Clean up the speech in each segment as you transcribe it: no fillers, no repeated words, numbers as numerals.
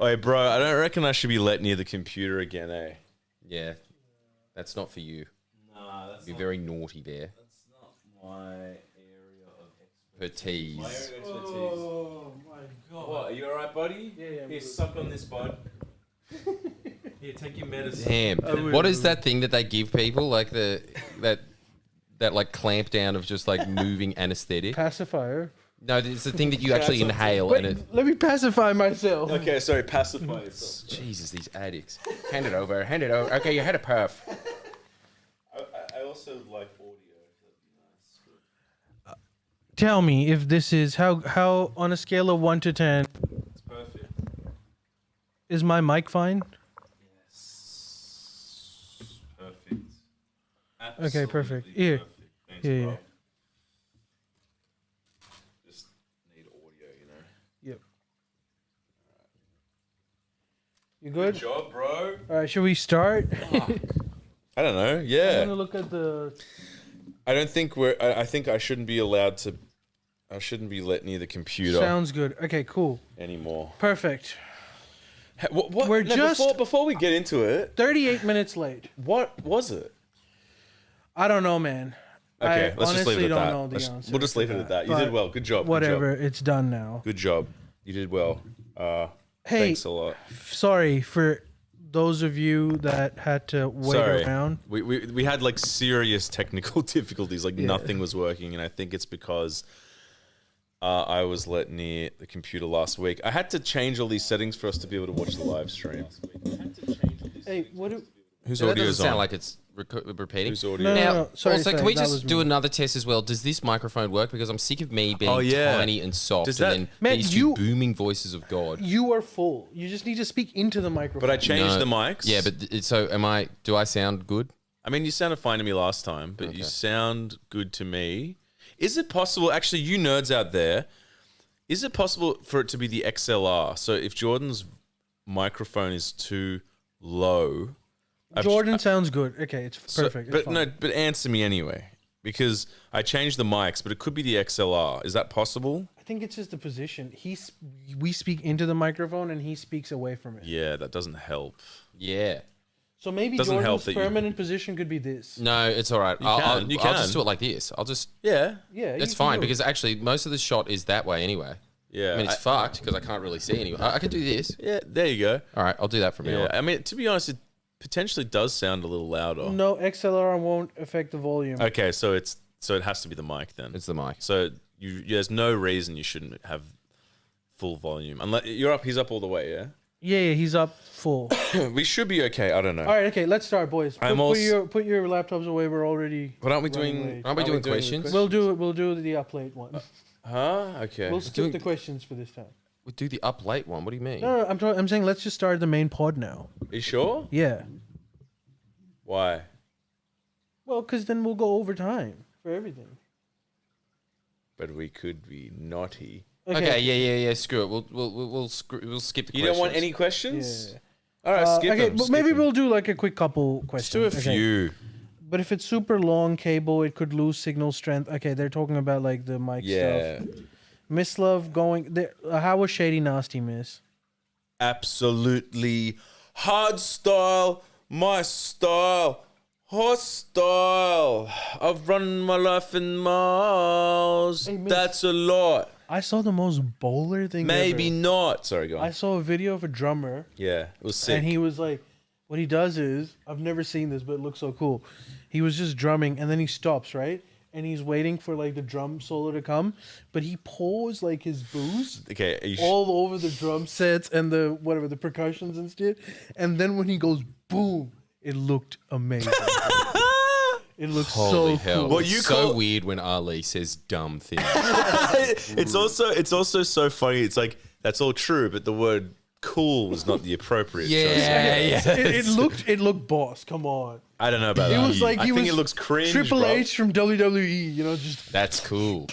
Hey, bro, I don't reckon I should be let near the computer again, eh? Yeah, that's not for you. Nah, that's You're very naughty there. That's not my area of expertise. My area of expertise. Oh my god. What, are you alright, buddy? Yeah. Here, suck on this, bud. Here, take your medicine. Damn. What is that thing that they give people? Like that like clamp down of just like moving anesthetic? Pacifier. No, it's the thing that you actually inhale Wait, and it. let me pacify myself. Okay, sorry, pacify yourself. Jesus, these addicts. Hand it over. Okay, you had a puff. I also like audio. That'd be nice. Tell me if this is how on a scale of 1 to 10 It's perfect. is my mic fine? Yes. Perfect. Okay, perfect. Absolutely Here. perfect. Thanks, Yeah, bro. yeah. Just need audio, you know. Yep. You good? Good job, bro. All right, should we start? I don't know. I'm Yeah. gonna look at the. I don't think I think I shouldn't be allowed to. I shouldn't be let near the computer Sounds good. Okay, cool. anymore. Perfect. What? We're no, just- before we get into it. 38 minutes late. What was it? I don't know, man. Okay, I let's just leave honestly it at don't that. know the answer We'll just leave to it at that, that. You did but well. Good job. Whatever. Good job. It's done now. Good job. You did well. Hey, Thanks a lot. sorry for those of you that had to wait Sorry. around. We had like serious technical difficulties. Like nothing was working, and I think it's because I was let near the computer last week. I had to change all these settings for us to be able to watch the live stream. Hey, what do... Whose That audio doesn't is sound on? like it's repeating. Whose audio? No, Now, Sorry, also, can we that was just do me. another test as well? Does this microphone work? Because I'm sick of me being tiny and soft, Does that- and then Man, these you- two booming voices of God. You are full. You just need to speak into the microphone. But I changed No. the mics. Yeah, but so am I? Do I sound good? I mean, you sounded fine to me last time, but you sound good to me. Is it possible, actually, you nerds out there, is it possible for it to be the XLR? So if Jordan's microphone is too low... Jordan sounds good. Okay, it's perfect. but it's no, fine. but answer me anyway, because I changed the mics, but it could be the XLR. Is that possible? I think it's just the position. We speak into the microphone and he speaks away from it. Yeah, that doesn't help. Yeah. So maybe Doesn't help Jordan's that you- permanent position could be this. No, it's all right. You I'll can. just do it like this. I'll just. Yeah, Yeah, It's you can fine do it. because actually most of the shot is that way anyway. yeah. I mean, it's fucked because I can't really see anyway. I can do this. yeah, there you go. All right, I'll do that from now Yeah, on. I mean, to be honest, it potentially does sound a little louder. No, XLR won't affect the volume. Okay, so it has to be the mic then. It's the mic. So there's no reason you shouldn't have full volume. Unless he's up all the way, yeah? Yeah, he's up full. We should be okay. I don't know. All right, okay, let's start, boys. I'm Put also- your laptops away. We're already. But aren't we running doing? late. Aren't we doing questions? We'll do the up late one. Huh? Okay. We'll skip doing- the questions for this time. We do the up late one. What do you mean? No, I'm saying let's just start the main pod now. Are you sure? Yeah. Why? Well, because then we'll go over time for everything. But we could be naughty. Okay, yeah. Screw it. We'll skip the questions. You don't want any questions? Yeah. All right, skip Okay, them. but skip maybe them. we'll do like a quick couple Just questions. do a Okay. few. But if it's super long cable, it could lose signal strength. Okay, they're talking about like the mic Yeah. stuff. Miss Love going there. How was Shady Nasty, Miss? Absolutely hard style, my style, hostile. I've run my life in miles. Hey, miss. That's a lot. I saw the most bowler thing. Maybe ever. not. Sorry, go on. I saw a video of a drummer, Yeah, it was sick. and he was like, what he does is, I've never seen this, but it looks so cool. He was just drumming, and then he stops, right? And he's waiting for like the drum solo to come, but he pours like his booze Okay, are you all over the drum sets and the whatever the percussions and shit. And then when he goes boom, it looked amazing. It looks Holy so hell! cool. Well, It's you so call- weird when Ali says dumb things. it's also so funny. It's like that's all true, but the word "cool" was not the appropriate choice. It looked boss. Come on. I don't know about It that. was like I he think was it looks cringe. Triple bro. H from WWE. You know, just That's cool.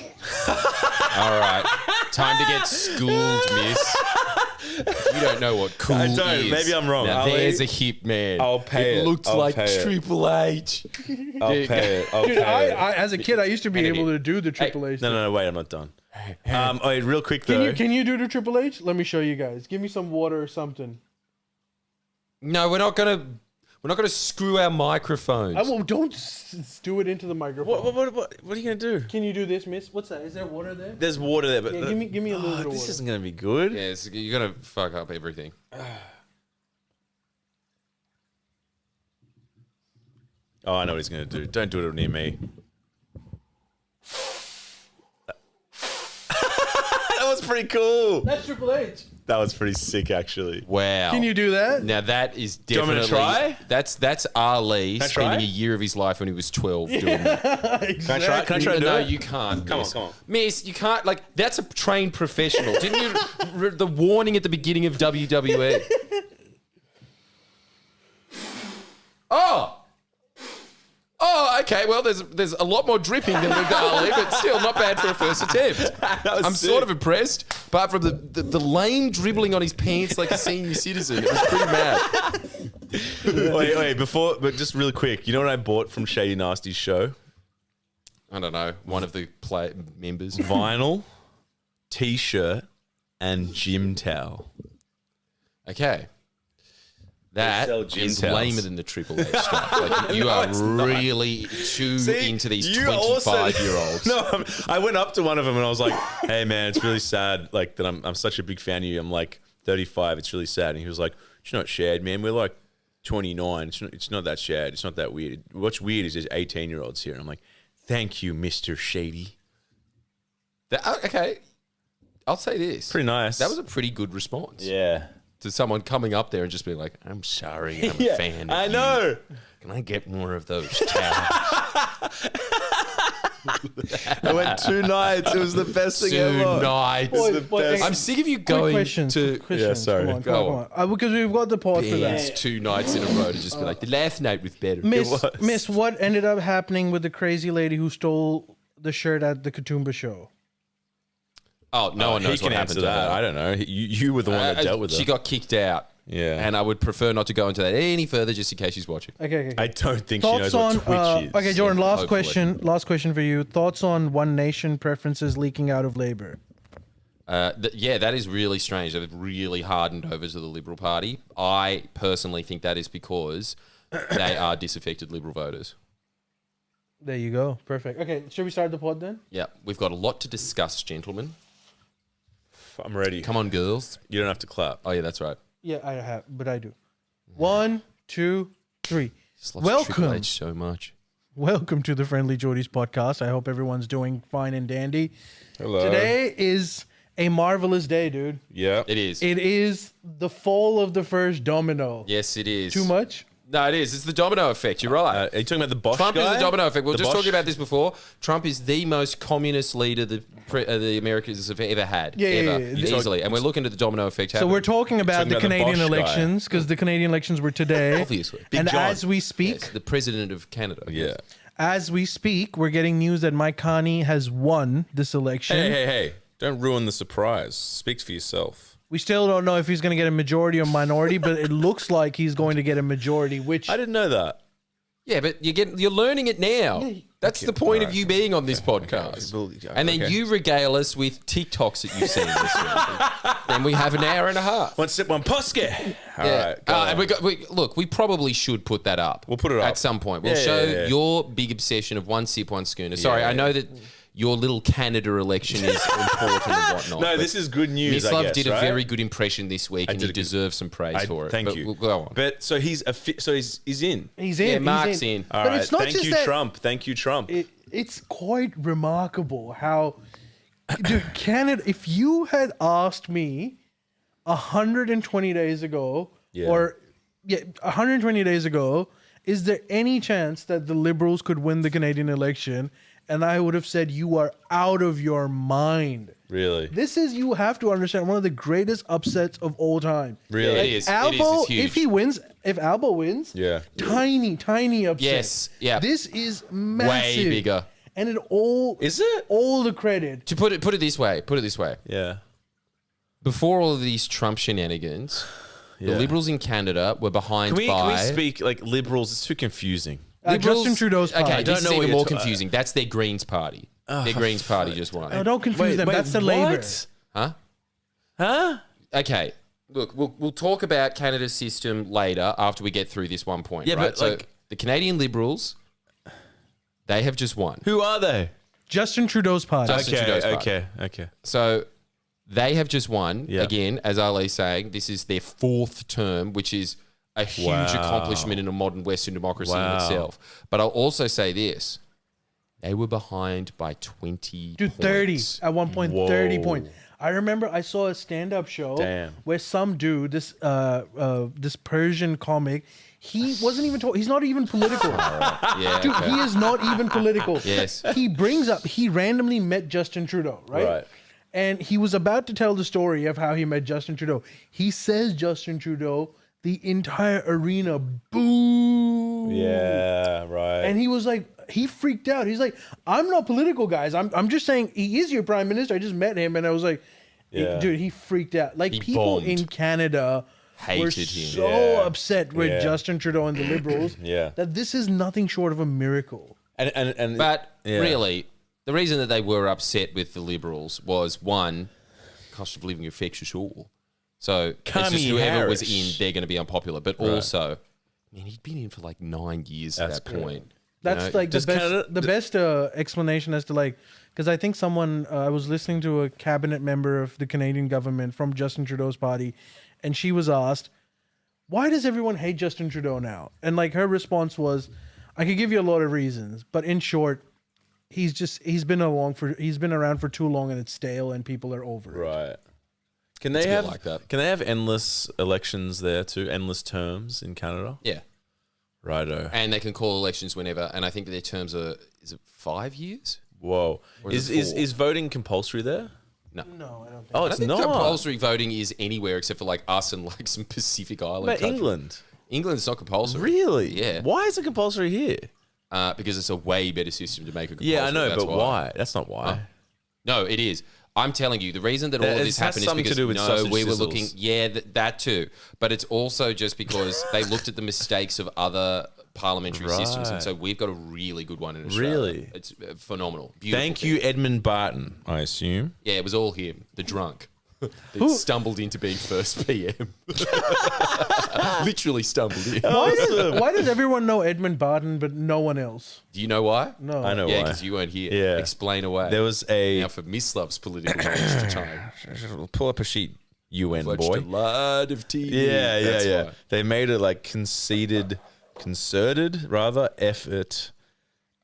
All right, time to get schooled, miss. You don't know what cool I don't. is. Maybe I'm wrong. Now Ali, there's a hip man. I'll pay it. looks I'll like pay it. Triple H. I'll pay it. I'll dude. pay it. I as a kid I used to be Hey, able to do the Triple H. No, wait, I'm not done. Wait, real quick though. Can you do the Triple H? Let me show you guys. Give me some water or something. No, we're not gonna screw our microphones. I won't. Don't do it into the microphone. What are you gonna do? Can you do this, miss? What's that? Is there water there? There's water there, but Yeah, give me a little bit of this water. isn't gonna be good. Yeah, you're gonna fuck up everything. Oh, I know what he's gonna do. Don't do it near me. That was pretty cool. That's Triple H. That was pretty sick, actually. Wow. Can you do that? Now that is you want me definitely to try? That's Ali Can I try? spending a year of his life when he was 12 doing that. Can I try? Can I try to do No, it? you can't. Come on, miss. come on. Miss, you can't. Like that's a trained professional. Didn't you? The warning at the beginning of WWE. Oh, okay. Well, there's a lot more dripping than with Ali, but still not bad for a first attempt. I'm sort of impressed. Apart from the lame dribbling on his pants like a senior citizen, it was pretty mad. Wait, but just really quick. You know what I bought from Shady Nasty's show? I don't know. One of the members. Vinyl, t-shirt, and gym towel. Okay. That sell gym is towels. lamer than the Triple H stuff. Like, you are really too into these you also- 25-year-olds. No, I went up to one of them and I was like, "Hey, man, it's really sad. Like that, I'm such a big fan of you. I'm like 35. It's really sad." And he was like, "It's not sad, man. We're like 29. It's not that sad. It's not that weird. What's weird is there's 18-year-olds here." And I'm like, "Thank you, Mr. Shady." Okay. I'll say this. Pretty nice. That was a pretty good response. Yeah. To someone coming up there and just being like, I'm sorry, I'm a fan of I you. know. Can I get more of those towels? I went 2 nights. It was the best thing ever. 2 nights. Boy, I'm sick of you Quick going questions. to Questions. Yeah, sorry. Come on, Go come on. Because we've got the pod for dance that. 2 nights in a row to just be like, the last night was better. Miss, what ended up happening with the crazy lady who stole the shirt at the Katoomba show? Oh, no one knows He what can happened answer to that. her. I don't know. You were the one that dealt with her. She got kicked out. Yeah. And I would prefer not to go into that any further just in case she's watching. Okay. I don't think she knows Thoughts what on Twitch is. okay, Jordan. Yeah, Last hopefully. question for you. Thoughts on One Nation preferences leaking out of Labour? Yeah, that is really strange. They've really hardened over to the Liberal Party. I personally think that is because they are disaffected Liberal voters. There you go. Perfect. Okay, should we start the pod then? Yeah, we've got a lot to discuss, gentlemen. I'm ready. Come on, girls. You don't have to clap. Oh, yeah, that's right. Yeah, I have, but I do. 1, 2, 3. Just loves Triple Welcome. H so much. Welcome to the Friendly Geordies podcast. I hope everyone's doing fine and dandy. Hello. Today is a marvelous day, dude. Yeah. It is. It is the fall of the first domino. Yes, it is. Too much? No, it is. It's the domino effect. You're right. Are you talking about the Bosch Trump guy? is the domino effect. We were The just Bosch? talking about this before. Trump is the most communist leader the Americans have ever had. Yeah, ever. yeah. Easily. And we're looking at the domino effect So happening. we're talking about talking the about the Canadian Bosch guy. elections because the Canadian elections were today. Obviously. Big And John. as we speak, Yes, the president of Canada. Yeah. as we speak, we're getting news that Mike Carney has won this election. Hey. Don't ruin the surprise. Speak for yourself. We still don't know if he's going to get a majority or minority, but it looks like he's going to get a majority, which I didn't know that. Yeah, but you're learning it now. That's the point of you being on this podcast. Okay. And then you regale us with TikToks that you've seen this week. Then we have an hour and a half. One sip, one poske. All Yeah. right. Go on. Look, we probably should put that up. We'll put it up. At some point. We'll Yeah, show yeah. your big obsession of one sip, one schooner. Sorry, Yeah. I know that your little Canada election is important and whatnot. No, but this is good news. Miss I Love guess, did a right? very good impression this week, and did he a good- deserves some praise for it. Thank But you. We'll go on. But so he's he's in. he's in. Yeah, he's Mark's in. All But right. it's not Thank just you, that- Trump. Thank you, Trump. It's quite remarkable how, dude, Canada. If you had asked me 120 days ago, Yeah. 120 days ago, is there any chance that the Liberals could win the Canadian election? And I would have said, you are out of your mind. Really? This is, you have to understand, one of the greatest upsets of all time. Really? It is. Albo, It's huge. if Albo wins, Yeah. tiny upset. Yes, yeah. This is massive. Way bigger. And it all Is it? all the credit. To put it this way. Yeah. Before all of these Trump shenanigans, the Yeah. Liberals in Canada were behind Can we by... speak like liberals? It's too confusing. Justin Trudeau's party. Okay, don't this know is what even you're more ta- confusing. That's their Greens party. Their Greens party just won. Oh, don't confuse them. That's the Labour. Huh? Huh? Okay. Look, we'll talk about Canada's system later after we get through this one point. Yeah, right? but, so like- the Canadian Liberals, they have just won. Who are they? Justin Trudeau's party. Justin Trudeau's party. Okay. So they have just won. Yeah. Again, as Ali's saying, this is their 4th term, which is a huge Wow. accomplishment in a modern Western democracy in Wow. itself. But I'll also say this. They were behind by 20 Dude, points. 30 at one point. Whoa. 30 points. I remember I saw a stand-up show where some dude, this Persian comic, he wasn't even. He's not even political. Yeah, Dude, okay. he is not even political. Yes. He randomly met Justin Trudeau, right? Right. And he was about to tell the story of how he met Justin Trudeau. He says Justin Trudeau, the entire arena boo. Yeah, right. And he was like, he freaked out. He's like, I'm not political, guys. I'm just saying he is your prime minister. I just met him, and I was like, Yeah. dude, he freaked out. Like He people bombed. in Canada Hated were him. so Yeah. upset with Yeah. Justin Trudeau and the Liberals Yeah. that this is nothing short of a miracle. and But yeah. really, the reason that they were upset with the Liberals was, one, cost of living affects all. So it's just Kamala whoever was Harris. in, they're going to be unpopular. But also, man, he'd been in for like 9 years at That's that good. point. That's like Does the best explanation as to like, because I think someone I was listening to a cabinet member of the Canadian government from Justin Trudeau's party, and she was asked, "Why does everyone hate Justin Trudeau now?" And like her response was, "I could give you a lot of reasons, but in short, he's been around for too long and it's stale and people are over it." Right. Can It's they a bit have like that. Can they have endless elections there too? Endless terms in Canada? Yeah. Righto. And they can call elections whenever. And I think that their terms are, is it 5 years? Whoa. Or Is is it 4? is voting compulsory there? No, I don't think. Oh, I it's think not. compulsory voting is anywhere except for like us and like some Pacific Island But countries. England. England's not compulsory. Really? Yeah. Why is it compulsory here? Because it's a way better system to make it compulsory. Yeah, I know, that's but why? That's not why. Huh? No, it is. I'm telling you, the reason that all of It this has happened is something to because do with sausage we were sizzles. looking. Yeah, that too. But it's also just because they looked at the mistakes of other parliamentary systems, and Right. so we've got a really good one in Australia. Really? It's phenomenal. Beautiful Thank thing. you, Edmund Barton, I assume. Yeah, it was all him, the drunk. That stumbled into being first PM. Literally stumbled in. Why does everyone know Edmund Barton but no one else? Do you know why? No. I know Yeah, why. because you weren't here. Yeah. Explain away. There was a Now for Miss Love's political knowledge time. pull up a sheet, UN Watched boy. a lot of TV. Yeah, That's yeah. why. They made it like concerted effort.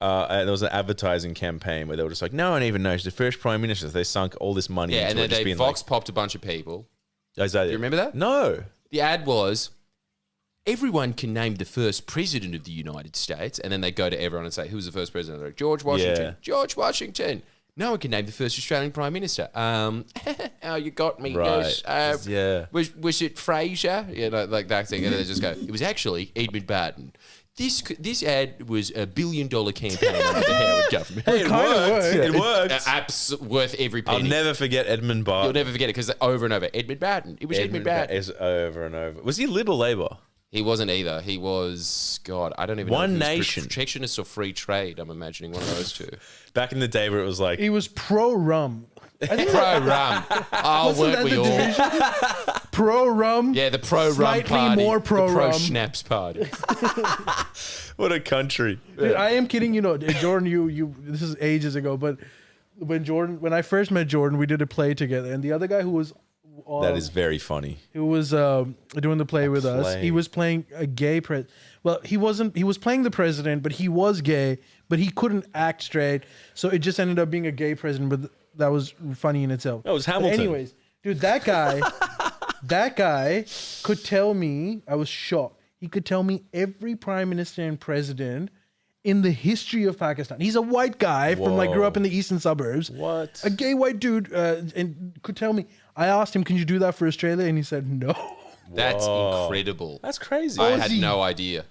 And there was an advertising campaign where they were just like, no one even knows the first prime minister. They sunk all this money Yeah, into and it. then Just they being Vox popped a bunch of people. like, is that You it? remember that? No. The ad was, everyone can name the first president of the United States. And then they go to everyone and say, who was the first president? They're like, George Washington. Yeah. George Washington. No one can name the first Australian prime minister. Oh, you got me. Right. Yes. Yeah. Was it Fraser? You know, like that thing. And they just go, it was actually Edmund Barton. This ad was $1 billion campaign under the Howard government. Hey, it kinda worked. worked. It worked. Worth every penny. I'll never forget Edmund Barton. You'll never forget it because over and over. Edmund Barton. It was Edmund Barton. Is over and over. Was he Lib or Labour? He wasn't either. He was, God, I don't even One know. If he was Nation. Protectionist or free trade. I'm imagining one of those two. Back in the day where it was like, He was pro rum. Pro rum. Oh, Wasn't weren't that we the all? division? Pro rum. Yeah, the pro rum Slightly party. more pro the pro rum. schnapps party. what a country. Dude, I am kidding. You know, Jordan. You. This is ages ago, but when I first met Jordan, we did a play together, and the other guy who was That is very funny. who was doing the play with us, play. he was playing a gay Well, he wasn't. He was playing the president, but he was gay, but he couldn't act straight, so it just ended up being a gay president. But that was funny in itself. No, it was But Hamilton. anyways, dude, that guy could tell me. I was shocked. He could tell me every prime minister and president in the history of Pakistan. He's a white guy from like grew up in the eastern suburbs. What? A gay white dude, and could tell me. I asked him, "Can you do that for Australia?" And he said, "No." That's Whoa. incredible. That's crazy. I had no idea.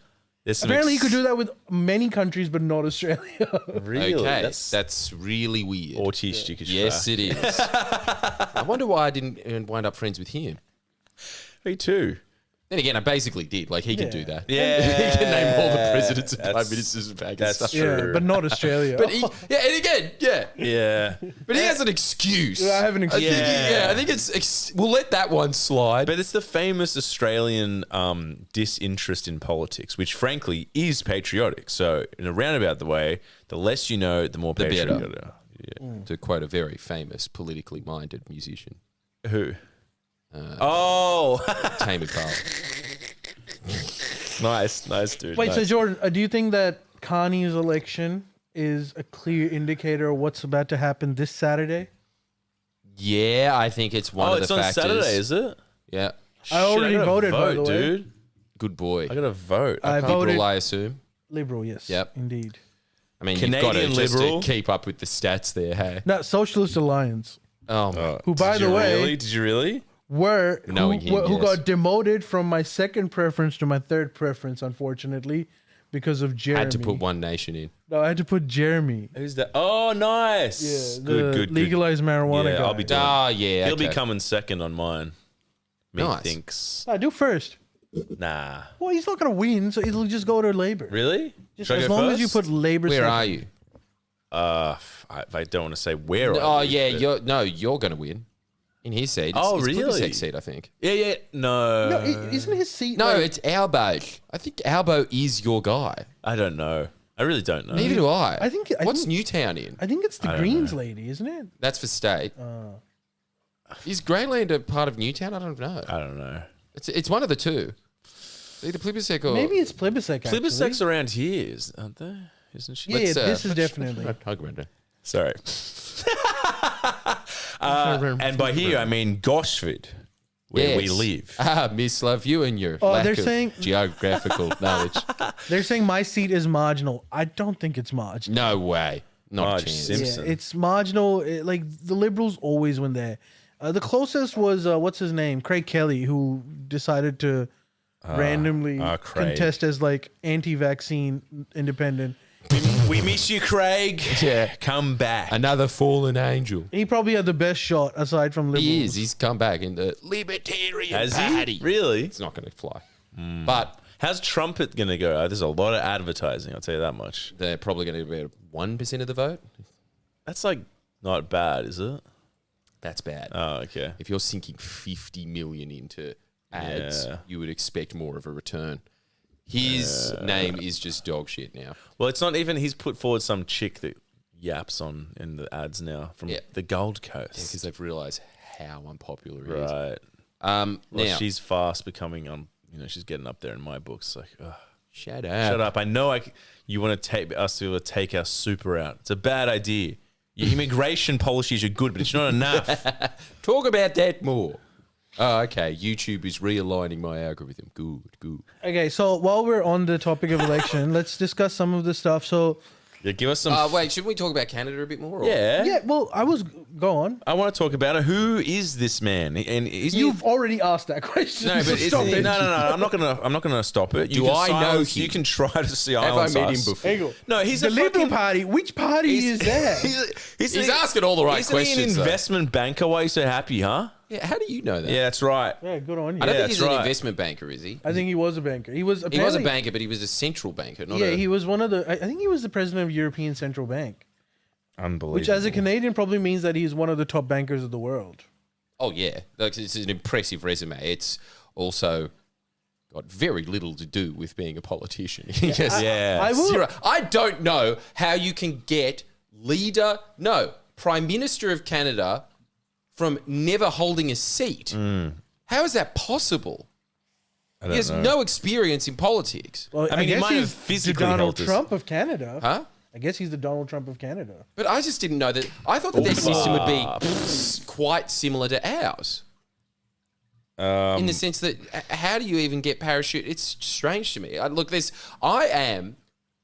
There's some Apparently, he could do that with many countries, but not Australia. Really? Okay, That's that's really weird. autistic. Yes, it is. I wonder why I didn't wind up friends with him. Me too. Then again, I basically did. Like, he can do that. Yeah. He can name all the presidents and prime That's- ministers and Pakistan. That's Yeah, true. but not Australia. But he, and again, Yeah. But he has an excuse. I have an excuse. I think it's. We'll let that one slide. But it's the famous Australian disinterest in politics, which frankly is patriotic. So in a roundabout the way, the less you know, the more better. patriotic you are. Yeah. To quote a very famous politically minded musician, Who? Tammy Carl. Nice, dude. Wait, nice. so Jordan, do you think that Connie's election is a clear indicator of what's about to happen this Saturday? Yeah, I think it's one of the it's on factors. Saturday, is it? Yeah, I already gotta voted, by vote, the way. dude. good boy. I gotta vote. I can't- voted Liberal, I assume. liberal, yes. Yep. Indeed. I mean, Canadian you've got to just Liberal. to keep up with the stats there. Hey. No, Socialist Alliance, Oh my. who, by Did the you way, really? Did you really? were Knowing him, who yes. got demoted from my second preference to my third preference, unfortunately, because of Jeremy. Had to put One Nation in. No, I had to put Jeremy. Who's that? Oh, nice. Yeah, Good. legalized marijuana Yeah, guy. I'll be doing. Ah, yeah. He'll be okay. coming second on mine. Nice. Methinks. I do first. Nah. Well, he's not going to win, so he'll just go to Labor. Really? Just Should I as go long first? as you put Labor. Where second. are you? I don't want to say where. Oh I live, yeah, but- you're going to win in his seat. Oh, it's really? Plibersek's seat, I think. Yeah. No. No, isn't his seat? No, like, it's Albo. I think Albo is your guy. I don't know. I really don't know. Neither do I. I think- What's Newtown in? I think it's the Greens lady, isn't it? That's for state. Is Greyland a part of Newtown? I don't know. I don't know. It's one of the two. Either Plibersek or Maybe it's Plibersek. Plibersek's around here, aren't they? Isn't she? Yeah, Let's, this is definitely. Sorry. And by here, I mean Gosford, where we Yes. live. Miss Love you and your Oh, lack they're of saying- geographical knowledge. They're saying my seat is marginal. I don't think it's marginal. No way. Not a Marge chance. Simpson. Yeah, it's marginal. Like the Liberals always win there. The closest was what's his name, Craig Kelly, who decided to randomly Craig. contest as like anti-vaccine independent. We miss you, Craig. Yeah. Come back. Another fallen angel. He probably had the best shot aside from Liberals. He is. He's come back in the libertarian Has party. he? Really? It's not going to fly. But How's Trumpet going to go? There's a lot of advertising, I'll tell you that much. they're probably going to be about 1% of the vote. That's like not bad, is it? That's bad. Oh, okay. If you're sinking 50 million into ads, Yeah. you would expect more of a return. His name is just dog shit now. Well, it's not even, he's put forward some chick that yaps on in the ads now from the Gold Coast. Because they've realised how unpopular he is. Right. Well, Well, she's fast becoming, she's getting up there in my books. Like, ugh. shut up. Shut up. I know you want to take us to take our super out. It's a bad idea. Your immigration policies are good, but it's not enough. Talk about that more. Oh, okay. YouTube is realigning my algorithm. Good. Okay, so while we're on the topic of election, let's discuss some of the stuff. So, Yeah, give us some. Wait, should we talk about Canada a bit more? Or? Yeah. yeah, well, go on. I want to talk about it. Who is this man? And isn't You've already asked that question. no, so but stop isn't he, it. no. I'm not gonna stop it. Do I know him? You can try to see. Have I met him before? There you go. No, he's the a Liberal fucking- Party. Which party is that? He's asking all the right isn't he questions, an though. investment banker? Why are you so happy, huh? Yeah, how do you know that? Yeah, that's right. Yeah, good on you. I don't Yeah, think he's that's an right. investment banker, is he? I think he was a banker. He was. He was a apparently- banker, but he was a central banker, not Yeah, a... he was one of the. I think he was the president of European Central Bank, Unbelievable. which, as a Canadian, probably means that he's one of the top bankers of the world. Oh, yeah. Like, it's an impressive resume. It's also got very little to do with being a politician. Yes. Yeah. I will. Zero. I don't know how you can get Prime Minister of Canada from never holding a seat. How is that possible? He has no experience in politics. Well, I mean, he guess might have he's physically the Donald held this. Trump of Canada. Huh? I guess he's the Donald Trump of Canada. But I just didn't know that. I thought that their system would be quite similar to ours. In the sense that, how do you even get parachute? It's strange to me. This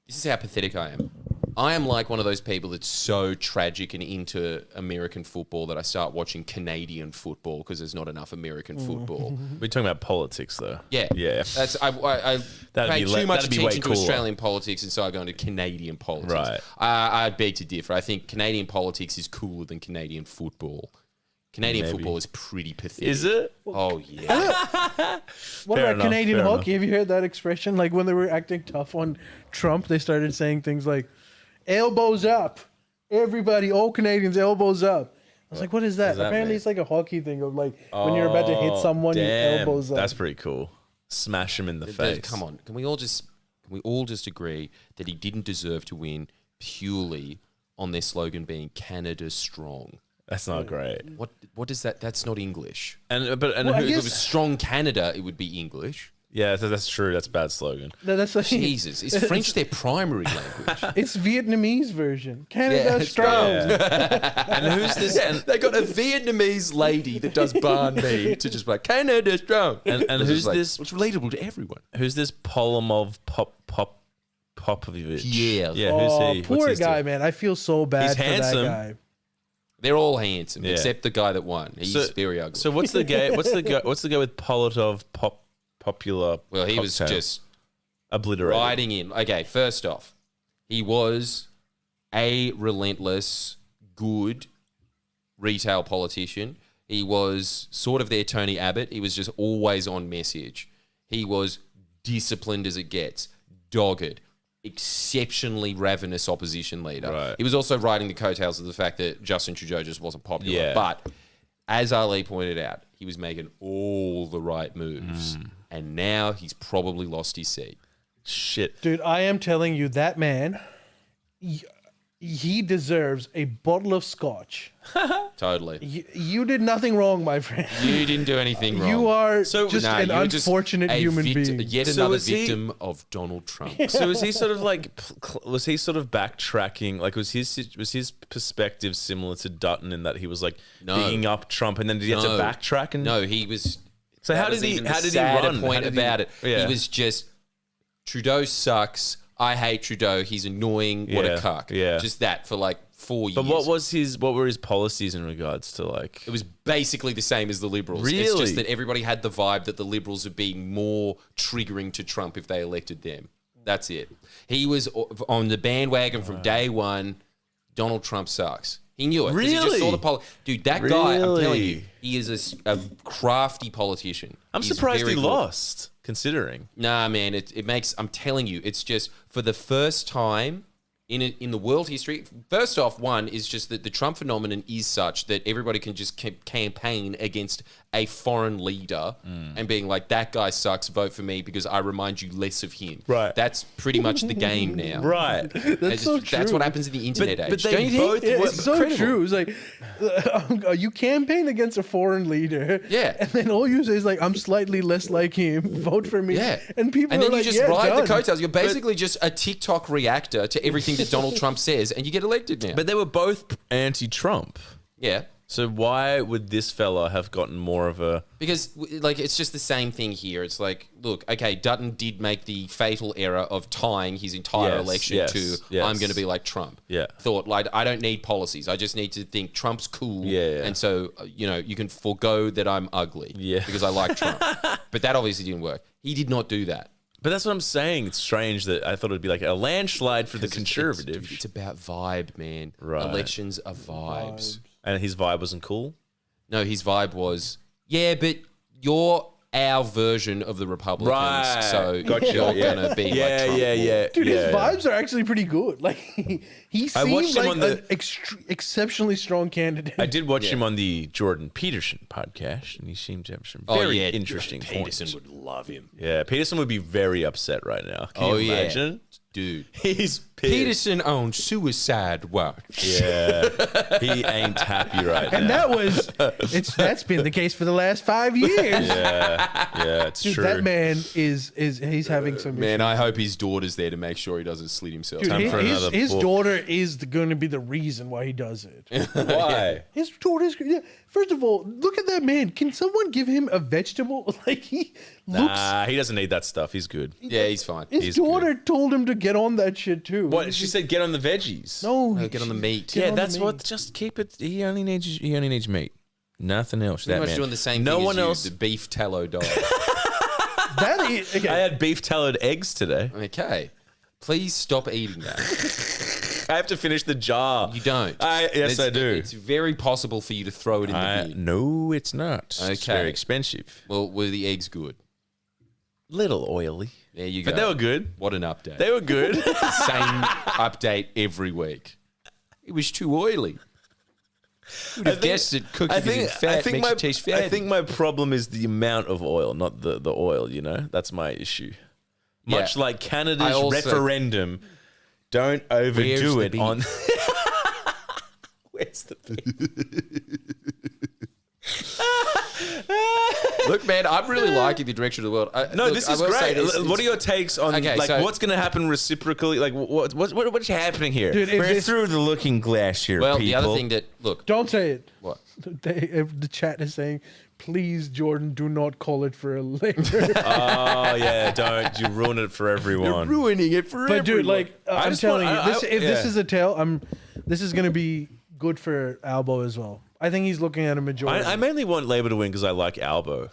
is how pathetic I am. I am like one of those people that's so tragic and into American football that I start watching Canadian football because there's not enough American football. We're talking about politics, though. Yeah. Yeah. That's I That'd pay be too much that'd be way attention to cooler. Australian politics, and so I go into Canadian politics. Right. I beg to differ. I think Canadian politics is cooler than Canadian football. Canadian Maybe. football is pretty pathetic. Is it? Oh, yeah. What Fair about enough, Canadian fair hockey? Have you heard that expression? Like when they were acting tough on Trump, they started saying things like "elbows up." Everybody, all Canadians, elbows up. I was like, "What is that?" does that Apparently, mean? it's like a hockey thing of like when you're about to hit someone, you Damn, elbows up. that's pretty cool. Smash him in the face. Come on. Can we all just agree that he didn't deserve to win purely on their slogan being Canada Strong? That's not great. What is that? That's not English. And Well, I who, If it guess- was Strong Canada, it would be English. yeah, that's true. That's a bad slogan. No, that's like, Jesus. Is French their primary language? It's Vietnamese version. Canada Yeah, strong. And who's this? And, They got a Vietnamese lady that does banh mi to just be like, Canada Strong. and It's who's just like, this? It's relatable to everyone. Who's this Polomov Popovich? Pierre. Yeah, Oh, who's he? poor What's he guy, do? man. I feel so bad He's for handsome. that guy. They're all handsome, Yeah. except the guy that won. He's very ugly. So what's the guy? What's the guy with Polotov popular? well, he was cocktail? just obliterated. riding in. Okay, first off, he was a relentless, good retail politician. He was sort of their Tony Abbott. He was just always on message. He was disciplined as it gets, dogged, exceptionally ravenous opposition leader. Right. He was also riding the coattails of the fact that Justin Trudeau just wasn't popular. Yeah. But as Ali pointed out, he was making all the right moves. And now he's probably lost his seat. Shit. Dude, I am telling you, that man, he deserves a bottle of scotch. Totally. You did nothing wrong, my friend. You didn't do anything wrong. You are So- just Nah, an you're just unfortunate a human victim, being. Yet So another is he- victim of Donald Trump. So was he sort of like? Was he sort of backtracking? Like was his perspective similar to Dutton in that he was like No. bigging up Trump and then did he have No. to backtrack? And No, he was. So that how was did he? even How the did he sadder run? point How did he- about it. Yeah. He was just Trudeau sucks. I hate Trudeau. He's annoying. What a Yeah, cuck. yeah. Just that for like 4 years. But what were his policies in regards to like? It was basically the same as the Liberals. It's Really? just that everybody had the vibe that the Liberals would be more triggering to Trump if they elected them. That's it. He was on the bandwagon from day one. Donald Trump sucks. He knew it. 'Cause He just Really? saw the Dude, that guy, I'm telling Really? you, he is a crafty politician. I'm He's surprised very he good. lost, considering. Nah, man, it makes. I'm telling you, it's just for the first time in the world history. First off, one is just that the Trump phenomenon is such that everybody can just campaign against a foreign leader and being like, that guy sucks, vote for me because I remind you less of him. Right. That's pretty much the game now. Right. That's so true. That's what happens in the internet age. but they Don't you think? both Yeah, were it's so incredible. true. It's like you campaign against a foreign leader, Yeah. and then all you say is like, "I'm slightly less like him. Vote for me." Yeah, and people and then are you like, just "Yeah, ride done." the coattails. You're basically just a TikTok reactor to everything that Donald Trump says, and you get elected now. But they were both anti-Trump. yeah, So why would this fella have gotten more of a? because like it's just the same thing here. It's like, look, okay, Dutton did make the fatal error of tying his entire Yes, election yes, to yes. I'm going to be like Trump. Yeah. Thought like I don't need policies. I just need to think Trump's cool. Yeah. And so you can forego that I'm ugly. Yeah. Because I like Trump. But that obviously didn't work. He did not do that. But that's what I'm saying. It's strange that I thought it'd be like a landslide for the conservative, It's about vibe, man. Right. Elections are vibes. and his vibe wasn't cool. No, his vibe was, yeah, but you're our version of the Republicans, Right. so Gotcha, you're yeah. gonna be like Trump. Dude, his yeah. vibes are actually pretty good. Like he I watched seemed him like on an exceptionally strong candidate. I did watch him on the Jordan Peterson podcast, and he seemed to have some very interesting Peterson points. would love him. Yeah, Peterson would be very upset right now. Can you imagine? Dude. He's pissed. Peterson owns Suicide Watch. Yeah, he ain't happy right and now. that's been the case for the last 5 years. Yeah, it's Dude, true. that man he's having some Man, I hope his daughter's there to make sure he doesn't slit himself. Dude, Time for another his book. daughter is going to be the reason why he does it. Why? His daughter's yeah. First of all, look at that man. Can someone give him a vegetable? Like he looks. Nah, he doesn't need that stuff. He's good. Yeah, he's fine. His he's daughter told him to get on that shit too. What she said? Get on the veggies. No, No, get on the meat. Get Yeah, on the that's meat. what. Just keep it. He only needs meat. Nothing else. Pretty that much man. doing the same No thing one as you, else. the beef tallow diet. That is okay. I had beef tallow eggs today. Okay. Please stop eating that. I have to finish the jar. You don't. Yes, I do. It's very possible for you to throw it in the bin. No, it's not. Okay. It's very expensive. Well, were the eggs good? Little oily. There you go. But they were good. What an update. They were good. Same update every week. It was too oily. Would have guessed that cooking it in fat makes it taste fatty. I think my problem is the amount of oil, not the oil, you know? That's my issue. Yeah. Much like Canada's referendum, don't overdo it on... Where's the beef? Look, man, I'm really liking the direction of the world. This is great. What are your takes on what's going to happen reciprocally? Like, what's happening here? Dude, we're through the looking glass here, well, people. the other thing that don't say it. What? The chat is saying, please, Jordan, do not call it for a later. Oh yeah, don't you ruin it for everyone? You're ruining it for everyone. But dude, like I'm telling you, this is a tale. This is going to be good for Albo as well. I think he's looking at a majority. I mainly want Labour to win because I like Albo.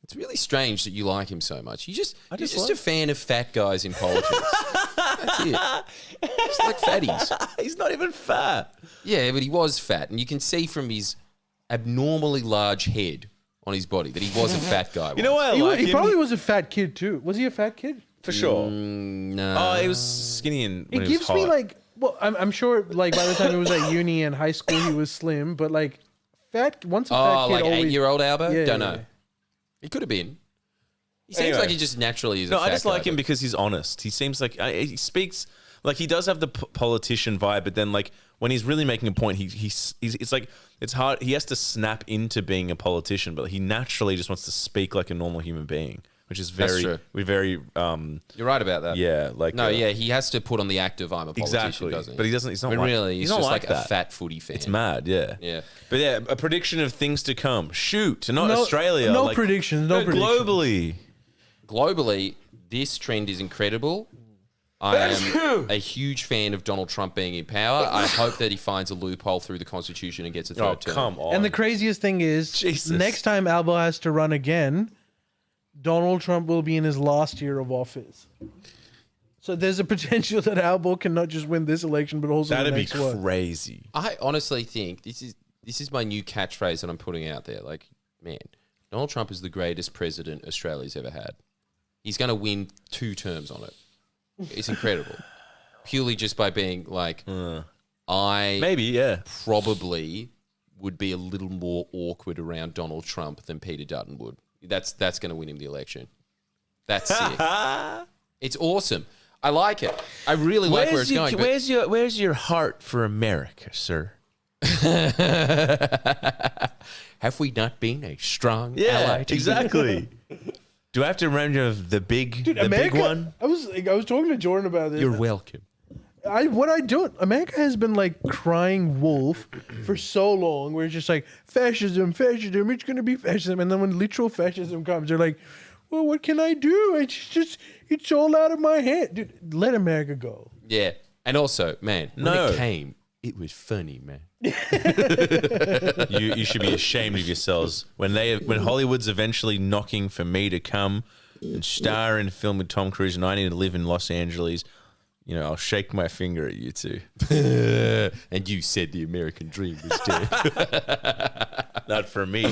It's really strange that you like him so much. You're just a fan of fat guys in politics. That's it. Just like fatties. He's not even fat. Yeah, but he was fat, and you can see from his abnormally large head on his body that he was a fat guy. You know why I like him? He probably was a fat kid too. Was he a fat kid? For sure. No. Oh, he was skinny and It gives me like, well, I'm sure like by the time he was at uni and high school, he was slim, but like fat, once a fat kid like always... 8-year-old Albo? Yeah, Don't yeah. know. He could have been. He seems like he just naturally is a fat guy. I just like him because he's honest. He seems like he speaks like he does have the politician vibe, but then like when he's really making a point, he's it's like it's hard. He has to snap into being a politician, but he naturally just wants to speak like a normal human being, which is very You're right about that. Yeah, like he has to put on the act of I'm a politician, exactly. doesn't he? But he doesn't. He's not But like, really, he's not just like that. a fat footy fan. It's mad, yeah. Yeah. But yeah, a prediction of things to come. Shoot, not No- Australia. no like, predictions, no predictions. Globally. Globally, this trend is incredible. I am a huge fan of Donald Trump being in power. I hope that he finds a loophole through the Constitution and gets a third term. Come on. And the craziest thing is, Jesus. next time Albo has to run again, Donald Trump will be in his last year of office. So there's a potential that Albo can not just win this election, but also That'd the be next one. crazy. I honestly think this is my new catchphrase that I'm putting out there. Like, man, Donald Trump is the greatest president Australia's ever had. He's going to win 2 terms on it. It's incredible. Purely just by being like, I probably would be a little more awkward around Donald Trump than Peter Dutton would. That's going to win him the election. That's sick. It's awesome. I like it. I really like where it's going. Where's your heart for America, sir? Have we not been a strong ally to exactly. Do I have to remind you of the big America, big one? I was talking to Jordan about this. You're welcome. America has been like crying wolf for so long, where it's just like fascism, it's gonna be fascism, and then when literal fascism comes, they're like, well, what can I do? It's all out of my hand, dude. Let America go. Yeah, and also, man, when it came, it was funny, man. You should be ashamed of yourselves when Hollywood's eventually knocking for me to come and star in a film with Tom Cruise, and I need to live in Los Angeles. You know, I'll shake my finger at you two. And you said the American dream was dead. Not for me.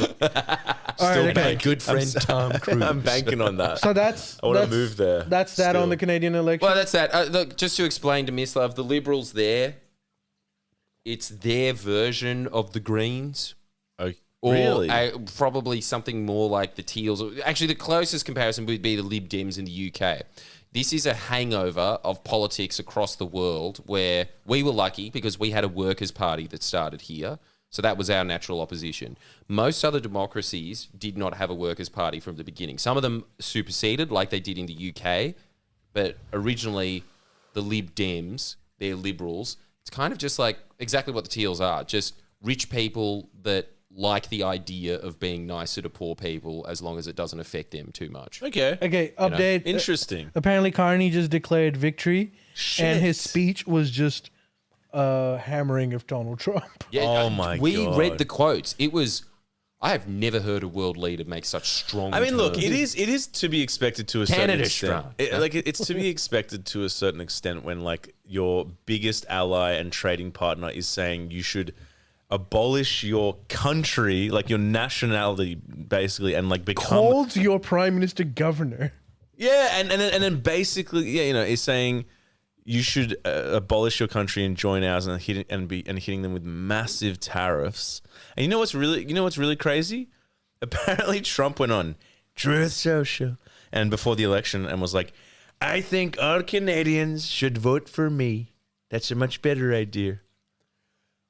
Still my good friend Tom Cruise. I'm banking on that. So I want to move there. That's that on the Canadian election. Well, that's that. Look, just to explain to Miss Love, the Liberals there, it's their version of the Greens. Oh, Or really? probably something more like the Teals. Actually, the closest comparison would be the Lib Dems in the UK. This is a hangover of politics across the world where we were lucky because we had a workers' party that started here. So that was our natural opposition. Most other democracies did not have a workers' party from the beginning. Some of them superseded like they did in the UK. But originally, the Lib Dems, they're liberals. It's kind of just like exactly what the Teals are. Just rich people that like the idea of being nicer to poor people as long as it doesn't affect them too much. Okay. Update. Interesting. Apparently, Carney just declared victory, and his speech was just hammering of Donald Trump. Yeah, Oh my we God. read the quotes. It was, I have never heard a world leader make such strong. I mean, look, terms. it is to be expected to a certain Canada's extent. strong. It's to be expected to a certain extent when like your biggest ally and trading partner is saying you should abolish your country, like your nationality, basically, and like become Called your prime minister governor. yeah, and then basically is saying you should abolish your country and join ours and hitting them with massive tariffs. And you know what's really crazy? Apparently Trump went on Truth Social and before the election and was like, I think all Canadians should vote for me. That's a much better idea.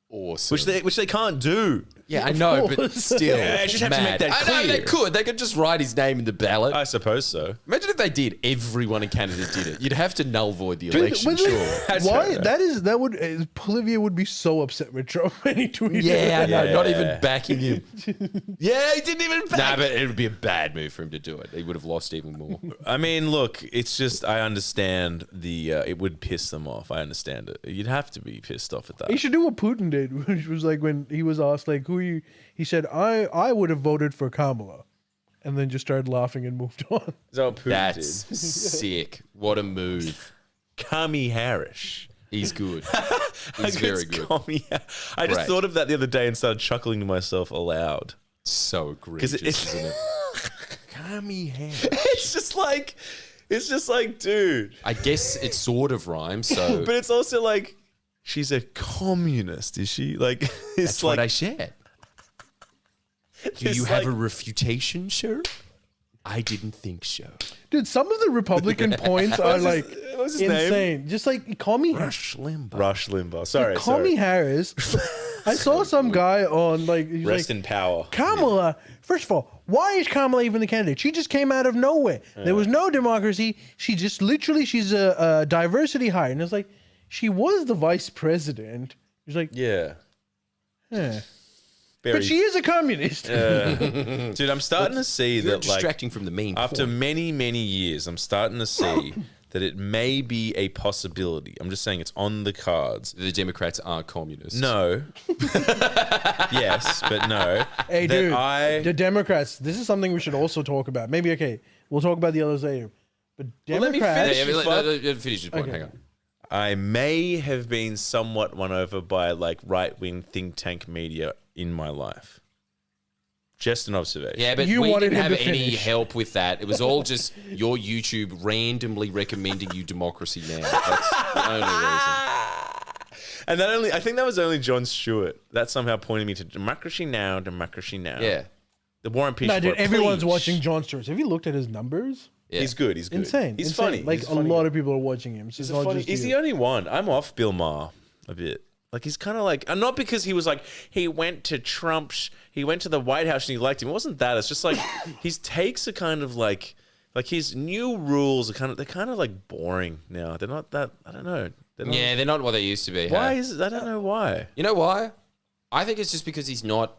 Awesome. Which they can't do. Yeah, I know, but course. still. Yeah, I just have to make that I know they clear. could. They could just write his name in the ballot. I suppose so. Imagine if they did. Everyone in Canada did it. You'd have to null void the But election, like, sure. why? That would Bolivia would be so upset with Trump when he tweeted. Yeah, I know. Yeah. Not even backing him. Yeah, he didn't even Nah, but it would be a bad move for him to do it. He would have lost even more. I mean, look, it's just I understand it would piss them off. I understand it. You'd have to be pissed off at that. He should do what Putin did, which was like when he was asked like who he said I would have voted for Kamala, and then just started laughing and moved on. Is that what Putin That's did? sick. What a move. Kami Harris. He's good. He's very good. I just Great. thought of that the other day and started chuckling to myself aloud. So egregious, it's- isn't it? Kami Harris. It's just like, dude. I guess it sort of rhymes, so But it's also like, she's a communist, is she? Like, it's that's like what I said. Do it's you have a like- refutation, sir? I didn't think so. Dude, some of the Republican points are like what's his name? insane. Just like call me Rush Limbaugh. Rush Limbaugh. Sorry, call me Harris. I saw some guy on like he's Rest like, in power. Kamala, first of all, why is Kamala even the candidate? She just came out of nowhere. There was no democracy. She just literally, she's a diversity hire. And it's like, she was the vice president. He's like, Yeah. eh. Very, But she is a communist. dude, I'm starting to see You're that like distracting from the main after point. many, many years, I'm starting to see that it may be a possibility. I'm just saying it's on the cards. The Democrats are communists. No. Yes, but no. Hey, That dude, the Democrats, this is something we should also talk about. Maybe, okay, we'll talk about the others later. But Well, let me Democrats... Yeah, finish. finish your point. Okay. Hang on. I may have been somewhat won over by like right-wing think tank media in my life. Just an observation. Yeah, but You we wanted didn't him have to any finish. help with that. It was all just your YouTube randomly recommending you Democracy Now. That's the only reason. And I think that was only Jon Stewart that somehow pointed me to Democracy Now, Democracy Now. Yeah. The War and Peace. No, dude, Report, everyone's please. watching Jon Stewart. Have you looked at his numbers? Yeah. He's good. He's good. Insane. He's insane. funny. Like, He's a funny lot guy. of people are watching him. So He's, it's not just he's you. the only one. I'm off Bill Maher a bit. Like he's kind of like, and not because he was like he went to the White House and he liked him. It wasn't that. It's just like his takes are kind of like his new rules are they're kind of like boring now. They're not that. I don't know. They're not, Yeah, they're not what they used to be. Why hey? is it? I don't know why. You know why? I think it's just because he's not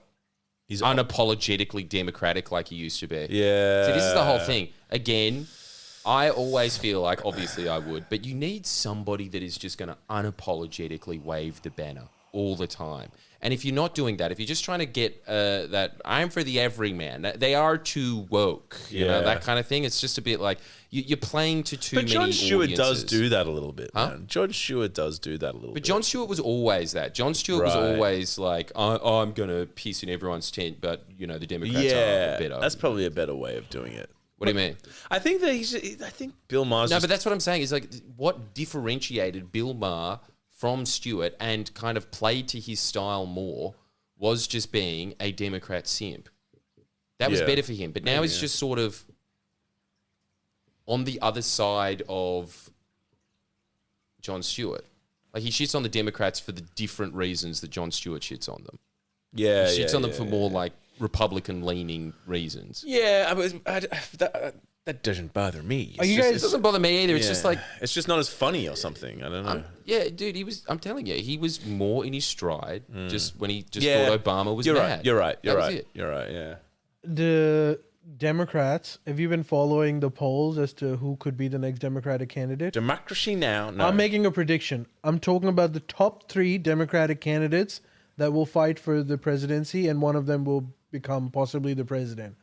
He's unapologetically democratic like he used to be. Yeah. See, this is the whole thing. Again, I always feel like, obviously I would, but you need somebody that is just going to unapologetically wave the banner all the time. And if you're not doing that, if you're just trying to get that, I'm for the everyman, they are too woke, you know, Yeah. that kind of thing. It's just a bit like you're playing to too But many Jon Stewart does audiences. do that a little bit, Huh? man. Jon Stewart does do that a little But bit. Jon Stewart was always that. Jon Stewart was Right. always like, I'm going to piss in everyone's tent, but, you know, the Democrats yeah, are better. that's probably a better way of doing it. What do you mean? I think that I think Bill Maher's No, just, but that's what I'm saying. Is like what differentiated Bill Maher from Stewart and kind of played to his style more was just being a Democrat simp. That was Yeah. better for him. But now he's just sort of on the other side of Jon Stewart. Like he shits on the Democrats for the different reasons that Jon Stewart shits on them. yeah, He shits yeah, on them yeah, for more like Republican-leaning reasons. Yeah, that doesn't bother me. Are you It guys- doesn't bother me either. It's yeah. just like it's just not as funny or something. I don't know. yeah, dude, I'm telling you, he was more in his stride just when he just Yeah. thought Obama was You're mad. right. You're right. You're That was right. it. You're right. Yeah. The Democrats, have you been following the polls as to who could be the next Democratic candidate? Democracy Now. No. I'm making a prediction. I'm talking about the top 3 Democratic candidates that will fight for the presidency, and one of them will become possibly the president.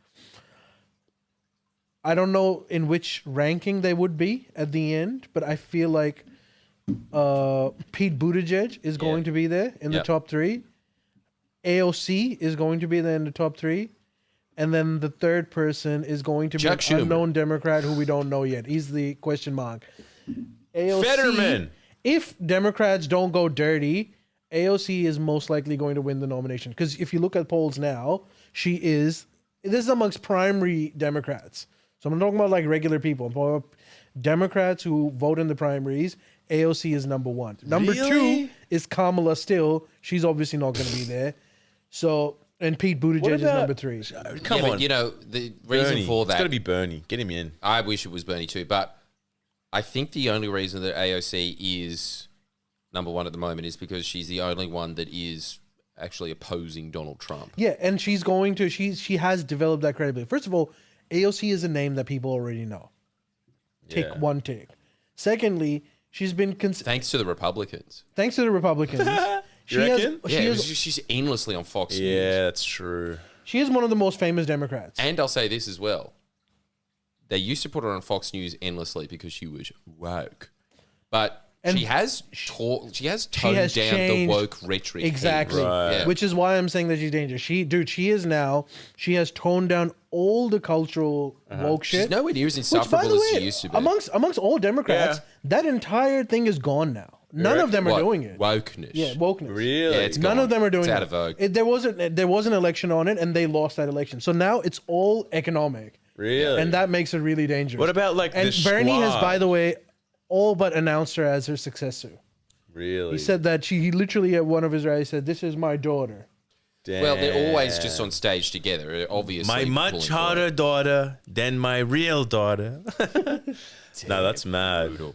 I don't know in which ranking they would be at the end, but I feel like Pete Buttigieg is going to be there in the top 3. AOC is going to be there in the top 3. And then the third person is going to be an unknown Democrat who we don't know yet. He's the question mark. AOC, Fetterman. If Democrats don't go dirty, AOC is most likely going to win the nomination. Because if you look at polls now, this is amongst primary Democrats. So I'm talking about like regular people. Democrats who vote in the primaries, AOC is number 1. Number 2 is Kamala still. She's obviously not going to be there. So, and Pete Buttigieg is number 3. Come on. But, you know, the reason Bernie. for that... It's got to be Bernie. Get him in. I wish it was Bernie too, but I think the only reason that AOC is number 1 at the moment is because she's the only one that is actually opposing Donald Trump. Yeah, and she has developed that credibility. First of all, AOC is a name that people already know. One tick. Secondly, she's been... Thanks to the Republicans. Thanks to the Republicans. She's endlessly on Fox News. Yeah, that's true. She is one of the most famous Democrats. And I'll say this as well. They used to put her on Fox News endlessly because she was woke. But she has toned down the woke rhetoric. Exactly. Right. Yeah. Which is why I'm saying that she's dangerous. She has toned down all the cultural woke shit. She's nowhere near as Which, by insufferable the as way, she used to be. amongst all Democrats, that entire thing is gone now. None of them are doing it. Wokeness. Yeah, wokeness. Really? Yeah, it's None gone. of them are doing It's it. out of vogue. There was an election on it, and they lost that election. So now it's all economic. Really? And that makes it really dangerous. What about like And the Bernie has, squad? by the way, all but announced her as her successor. Really? He said that he literally at one of his rallies said, "This is my daughter." Damn. Well, they're always just on stage together, obviously. My much pulling harder forward. daughter than my real daughter. No, that's mad. Brutal.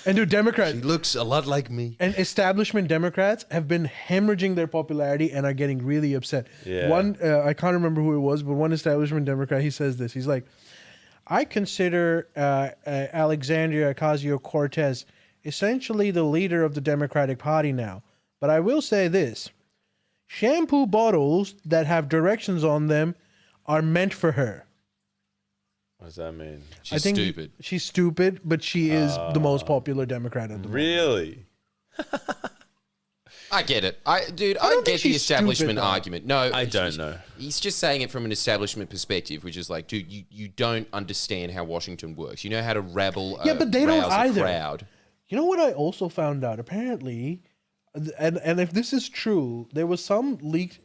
And dude, Democrats She looks a lot like me. and establishment Democrats have been hemorrhaging their popularity and are getting really upset. Yeah. One, I can't remember who it was, but one establishment Democrat, he says this. He's like, "I consider Alexandria Ocasio-Cortez essentially the leader of the Democratic Party now. But I will say this. Shampoo bottles that have directions on them are meant for her." What does that mean? She's stupid. She's stupid, but she is the most popular Democrat at the moment. Really? I get it. I don't get think the she's establishment stupid, though. argument. No, I don't know. He's just saying it from an establishment perspective, which is like, dude, you don't understand how Washington works. You know how to rabble Yeah, but they don't rouse a either. crowd. You know what I also found out? Apparently, and if this is true, there was some leaked.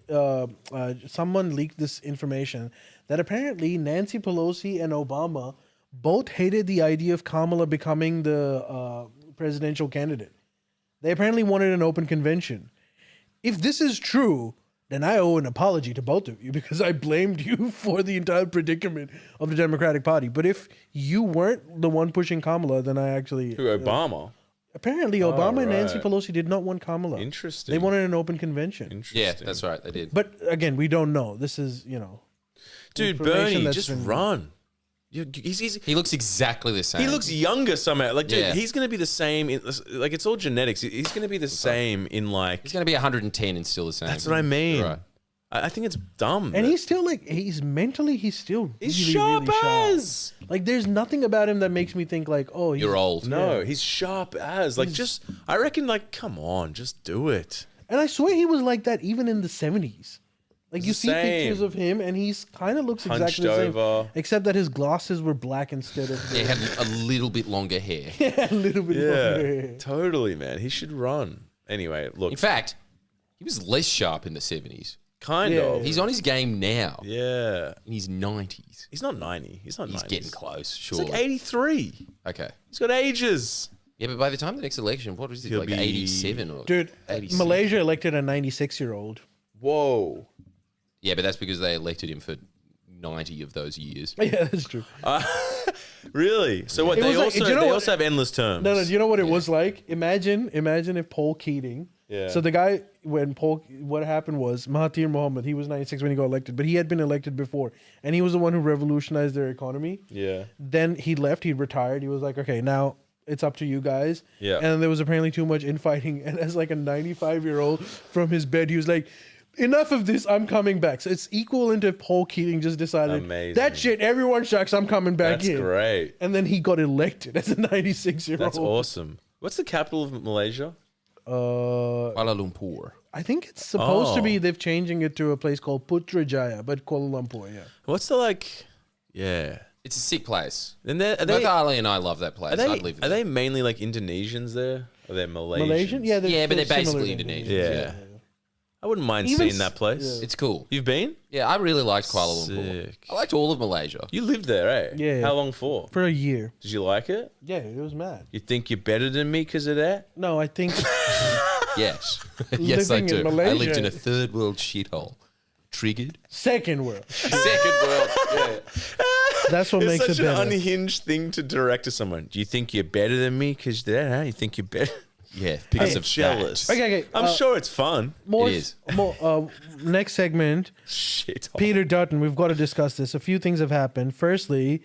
Someone leaked this information that apparently Nancy Pelosi and Obama both hated the idea of Kamala becoming the presidential candidate. They apparently wanted an open convention. If this is true, then I owe an apology to both of you because I blamed you for the entire predicament of the Democratic Party. But if you weren't the one pushing Kamala, then I actually... Who, Obama? Apparently, Obama and Nancy right. Pelosi did not want Kamala. Interesting. They wanted an open convention. Interesting. Yeah, that's right. They did. But again, we don't know. This is, Dude, information Bernie, that's just been- run. He looks exactly the same. He looks younger somehow. Like, dude, Yeah. he's going to be the same. Like, it's all genetics. He's going to be the same in like... He's going to be 110 and still the same. That's what I mean. You're right. I think it's dumb. And that- he's still he's mentally, he's still He's really, sharp really sharp. as. Like, there's nothing about him that makes me think like, oh, he's, You're old. No, he's sharp as. Like, I reckon, like, come on, just do it. And I swear he was like that even in the 70s. Like, you see Same. pictures of him and he's kind of looks Hunched exactly the same. over. Except that his glasses were black instead of He had a little bit longer hair. a little bit longer. Yeah, totally, man. He should run. Anyway, look, In fact, he was less sharp in the 70s. kind Yeah. of. He's on his game now. Yeah. In his 90s. He's not 90. He's not 90. He's getting close, He's surely. like 83. Okay. He's got ages. Yeah, but by the time the next election, what is it, He'll like be- 87 or Dude, 86? Malaysia elected a 96-year-old. Whoa. Yeah, but that's because they elected him for 90 of those years. Yeah, that's true. Really? So what? It They was like- also do you know they what- also have endless terms. No, do you know what it was like? Imagine if Paul Keating. Yeah. So the guy what happened was Mahathir Mohamad. He was 96 when he got elected, but he had been elected before, and he was the one who revolutionized their economy. Yeah. Then he left. He retired. He was like, okay, now it's up to you guys. Yeah. And there was apparently too much infighting, and as like a 95-year-old from his bed, he was like, enough of this. I'm coming back. So it's equivalent if Paul Keating just decided Amazing. that shit. Everyone shucks. I'm coming back That's in. great. And then he got elected as a 96-year-old. That's awesome. What's the capital of Malaysia? Kuala Lumpur. I think it's supposed to be. They're changing it to a place called Putrajaya, but Kuala Lumpur. Yeah. What's the like? Yeah. It's a sick place. And are Both they, Ali and I love that place. I'd live there. are they mainly like Indonesians there? Or they're Malaysians? Malaysian? Yeah, Yeah, but they're similar basically to Indonesians. Yeah. I wouldn't mind Even seeing that place. It's cool. You've been? Yeah, I really liked Kuala Lumpur. Sick. I liked all of Malaysia. You lived there, eh? Yeah. How long for? For a year. Did you like it? Yeah, it was mad. You think you're better than me because of that? No, I think Yes. Yes, I Living do. in I Malaysia. lived in a third world shithole. Triggered. second world. Second world. Yeah. That's what It's makes such it an better. unhinged thing to direct to someone. Do you think you're better than me because of that? Huh? You think you're better? Yeah, because I'm of jealous. that. Okay, I'm sure it's fun. More, It is. More, next segment, Shit. Peter Dutton. We've got to discuss this. A few things have happened. Firstly,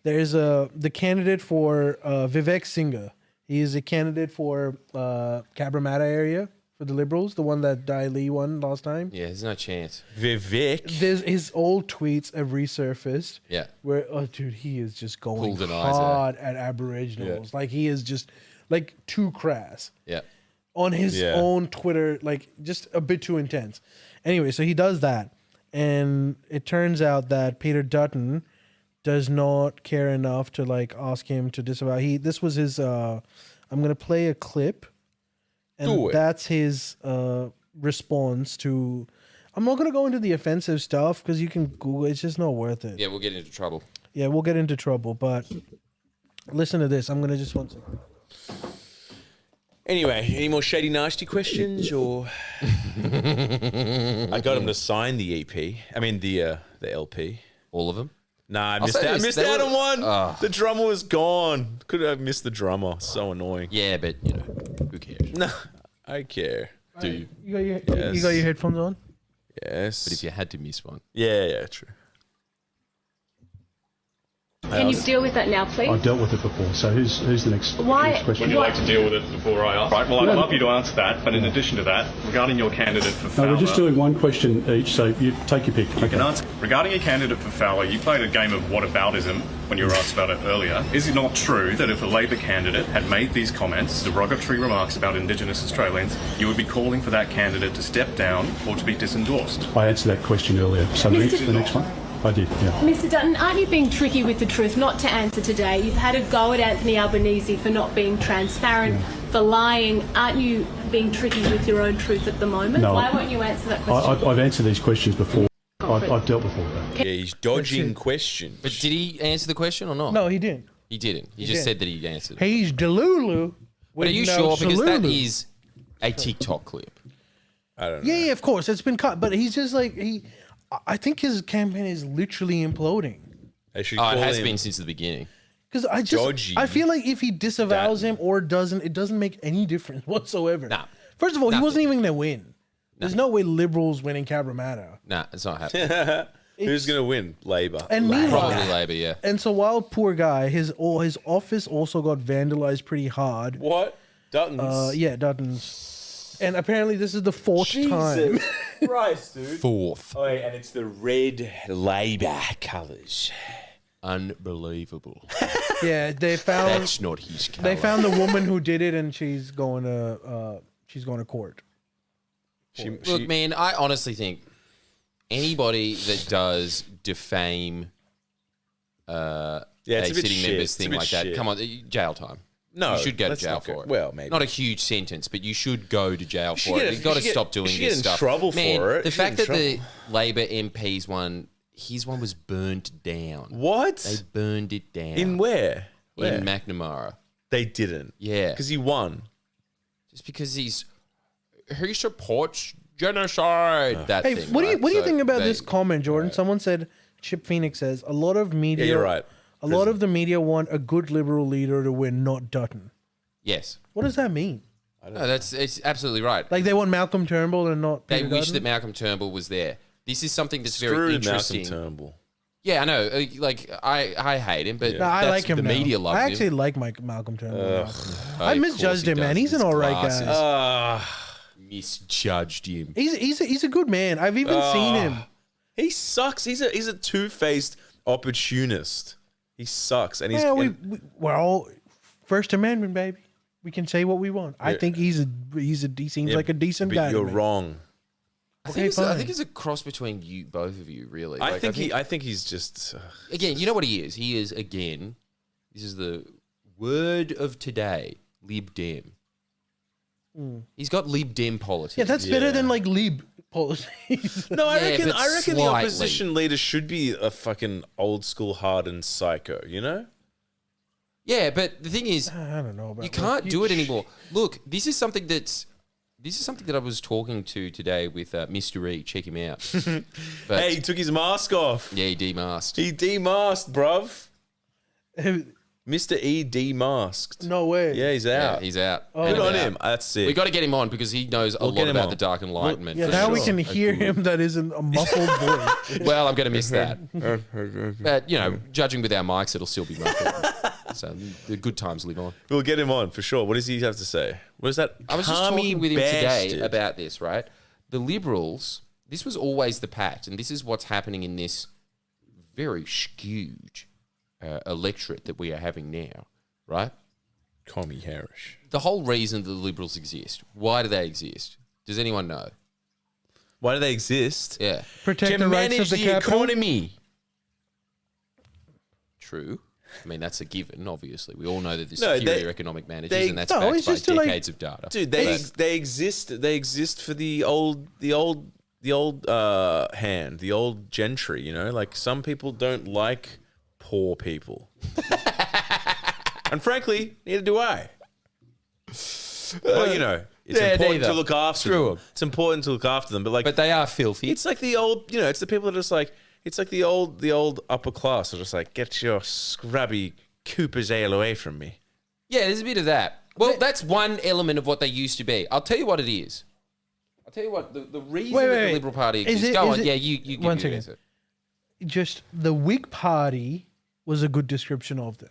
there's the candidate for Vivek Singha. He is a candidate for Cabramatta area for the Liberals, the one that Dai Lee won last time. Yeah, there's no chance. Vivek. His old tweets have resurfaced. Yeah. Where, oh, dude, he is just going Pulled an eyes hard at Aboriginals. Like, he is just, like, too crass. Yeah. On his Yeah. own Twitter, like, just a bit too intense. Anyway, so he does that. And it turns out that Peter Dutton does not care enough to, like, ask him to disavow. This was his, I'm going to play a clip. And Do it. that's his response to, I'm not going to go into the offensive stuff because you can Google it. It's just not worth it. Yeah, we'll get into trouble. Yeah, we'll get into trouble, but listen to this. I'm going to just one second. Anyway, any more shady, nasty questions, or I got him to sign the EP. I mean the LP. All of them? Nah, I I'll say I this, missed they out were- on one. The drummer was gone. Could have missed the drummer. So annoying. Yeah, but, you know, who cares? Nah, I care. Do you? You got your headphones on? Yes. But if you had to miss one. Yeah, true. Can you deal with that now, please? I've dealt with it before. So who's the next, Why- next question? Would you like to deal with it before I ask? Right, well, I'd love you to answer that, but in addition to that, regarding your candidate for No, Fowler... we're just doing one question each, so you take your pick. You can answer. Regarding your candidate for Fowler, you played a game of whataboutism when you were asked about it earlier. Is it not true that if a Labor candidate had made these comments, derogatory remarks about Indigenous Australians, you would be calling for that candidate to step down or to be disendorsed? I answered that question earlier. So Mr. the next one? I did, yeah. Mr. Dutton, aren't you being tricky with the truth not to answer today? You've had a go at Anthony Albanese for not being transparent, for lying. Aren't you being tricky with your own truth at the moment? No. Why won't you answer that question? I've answered these questions before. I've dealt with all of that. Yeah, he's dodging questions. But did he answer the question or not? No, he didn't. He didn't. He just didn't. said that he answered. He's Delulu. But are you sure? Because that is a TikTok clip. I don't know. Yeah, of course. It's been cut. But he's just like, I think his campaign is literally imploding. They should Oh, it call has him- been since the beginning. Because Dodgy. I feel like if he disavows Dutton. him or doesn't, it doesn't make any difference whatsoever. Nah. First of all, he Nothing. wasn't even going to win. There's no way Liberals winning Cabramatta. Nah, it's not happening. Who's going to win? Labor. And meanwhile, Probably Labor, yeah. and so while poor guy, his office also got vandalized pretty hard. What? Dutton's. Yeah, Dutton's. And apparently this is the fourth time. Christ, dude. Fourth. Oh, and it's the red Labor colours. Unbelievable. Yeah, they found That's not his colour. they found the woman who did it, and she's going to court. Look, man, I honestly think anybody that does defame it's a a bit sitting shit. member's It's a thing bit like that, shit. come on, jail time. No, you should go to let's jail not go- for it. well, maybe. Not a huge sentence, but you should go to jail should for get it. a- You've got to you should stop get- doing you should this get in stuff. trouble Man, for it. the You should fact get that in the Labor MPs one, his one was burnt down. What? They burned it down. In where? In McNamara. They didn't. Yeah. Because he won. Just because he supports genocide. That Hey, thing. what do you right? So think about they- this comment, Jordan? Someone said, Chip Phoenix says, a lot of media. Yeah, you're right. A lot of the media want a good Liberal leader to win, not Dutton. Yes. What does that mean? No, it's absolutely right. Like they want Malcolm Turnbull and not They Peter wish Dutton? that Malcolm Turnbull was there. This is something that's very Screw interesting. Malcolm Turnbull. Yeah, I know. Like I hate him, but No, I that's- like him The now. media loves I actually him. like Malcolm Turnbull. now. I Of misjudged course he him, man. does. He's an His all right glasses. guy. misjudged him. He's a good man. I've even seen him. He sucks. He's a two-faced opportunist. He sucks, and he's. Yeah, we're all First Amendment, baby. We can say what we want. I think he seems like a decent guy. You're to me. wrong. I think he's a cross between you, both of you, really. I think he's just. Again, you know what he is? He is, again, this is the word of today, Lib Dem. He's got Lib Dem politics. Yeah, that's better than like Lib policies. No, I reckon but the slightly. opposition leader should be a fucking old school hardened psycho. You know. Yeah, but the thing is, I don't know about you can't do it anymore. Look, this is something that I was talking to today with Mr. E. Check him out. But, Hey, he took his mask off. yeah, he demasked. He demasked, bruv. Mr. E demasked. No way. Yeah, he's Yeah, out. he's out. Good He's on out. him. That's it. We got to get him on because he knows a We'll get lot him about on. the Dark Enlightenment. Yeah, for now sure. we can hear him. That isn't a muffled voice. Well, I'm going to miss that. But, judging with our mics, it'll still be muffled. So the good times live on. We'll get him on for sure. What does he have to say? What is that? I was just commie talking with him today bastard? about this, right? The Liberals, this was always the pact, and this is what's happening in this very skewed electorate that we are having now, right? Commie Harris. The whole reason the Liberals exist, why do they exist? Does anyone know? Why do they exist? Yeah, Protect To the rights manage of the the capital. economy. true. I mean, that's a given, obviously. We all know that there's No, superior they- economic managers, they- and that's No, backed it's by just to, like- decades of data. Dude, But- they exist. They exist for the old hand, the old gentry. You know, like some people don't like poor people, and frankly, neither do I. Well, it's Yeah, important neither. to look after Screw them. 'em. It's important to look after them, but they are filthy. it's like the old, it's the people that are just like, it's like the old upper class are just like, get your scrubby Cooper's ale away from me. Yeah, there's a bit of that. Well, that's one element of what they used to be. I'll tell you what it is. I'll tell you what, the reason that the Liberal Party exists. Go on, you give one me second. an answer. Just the Whig Party was a good description of them.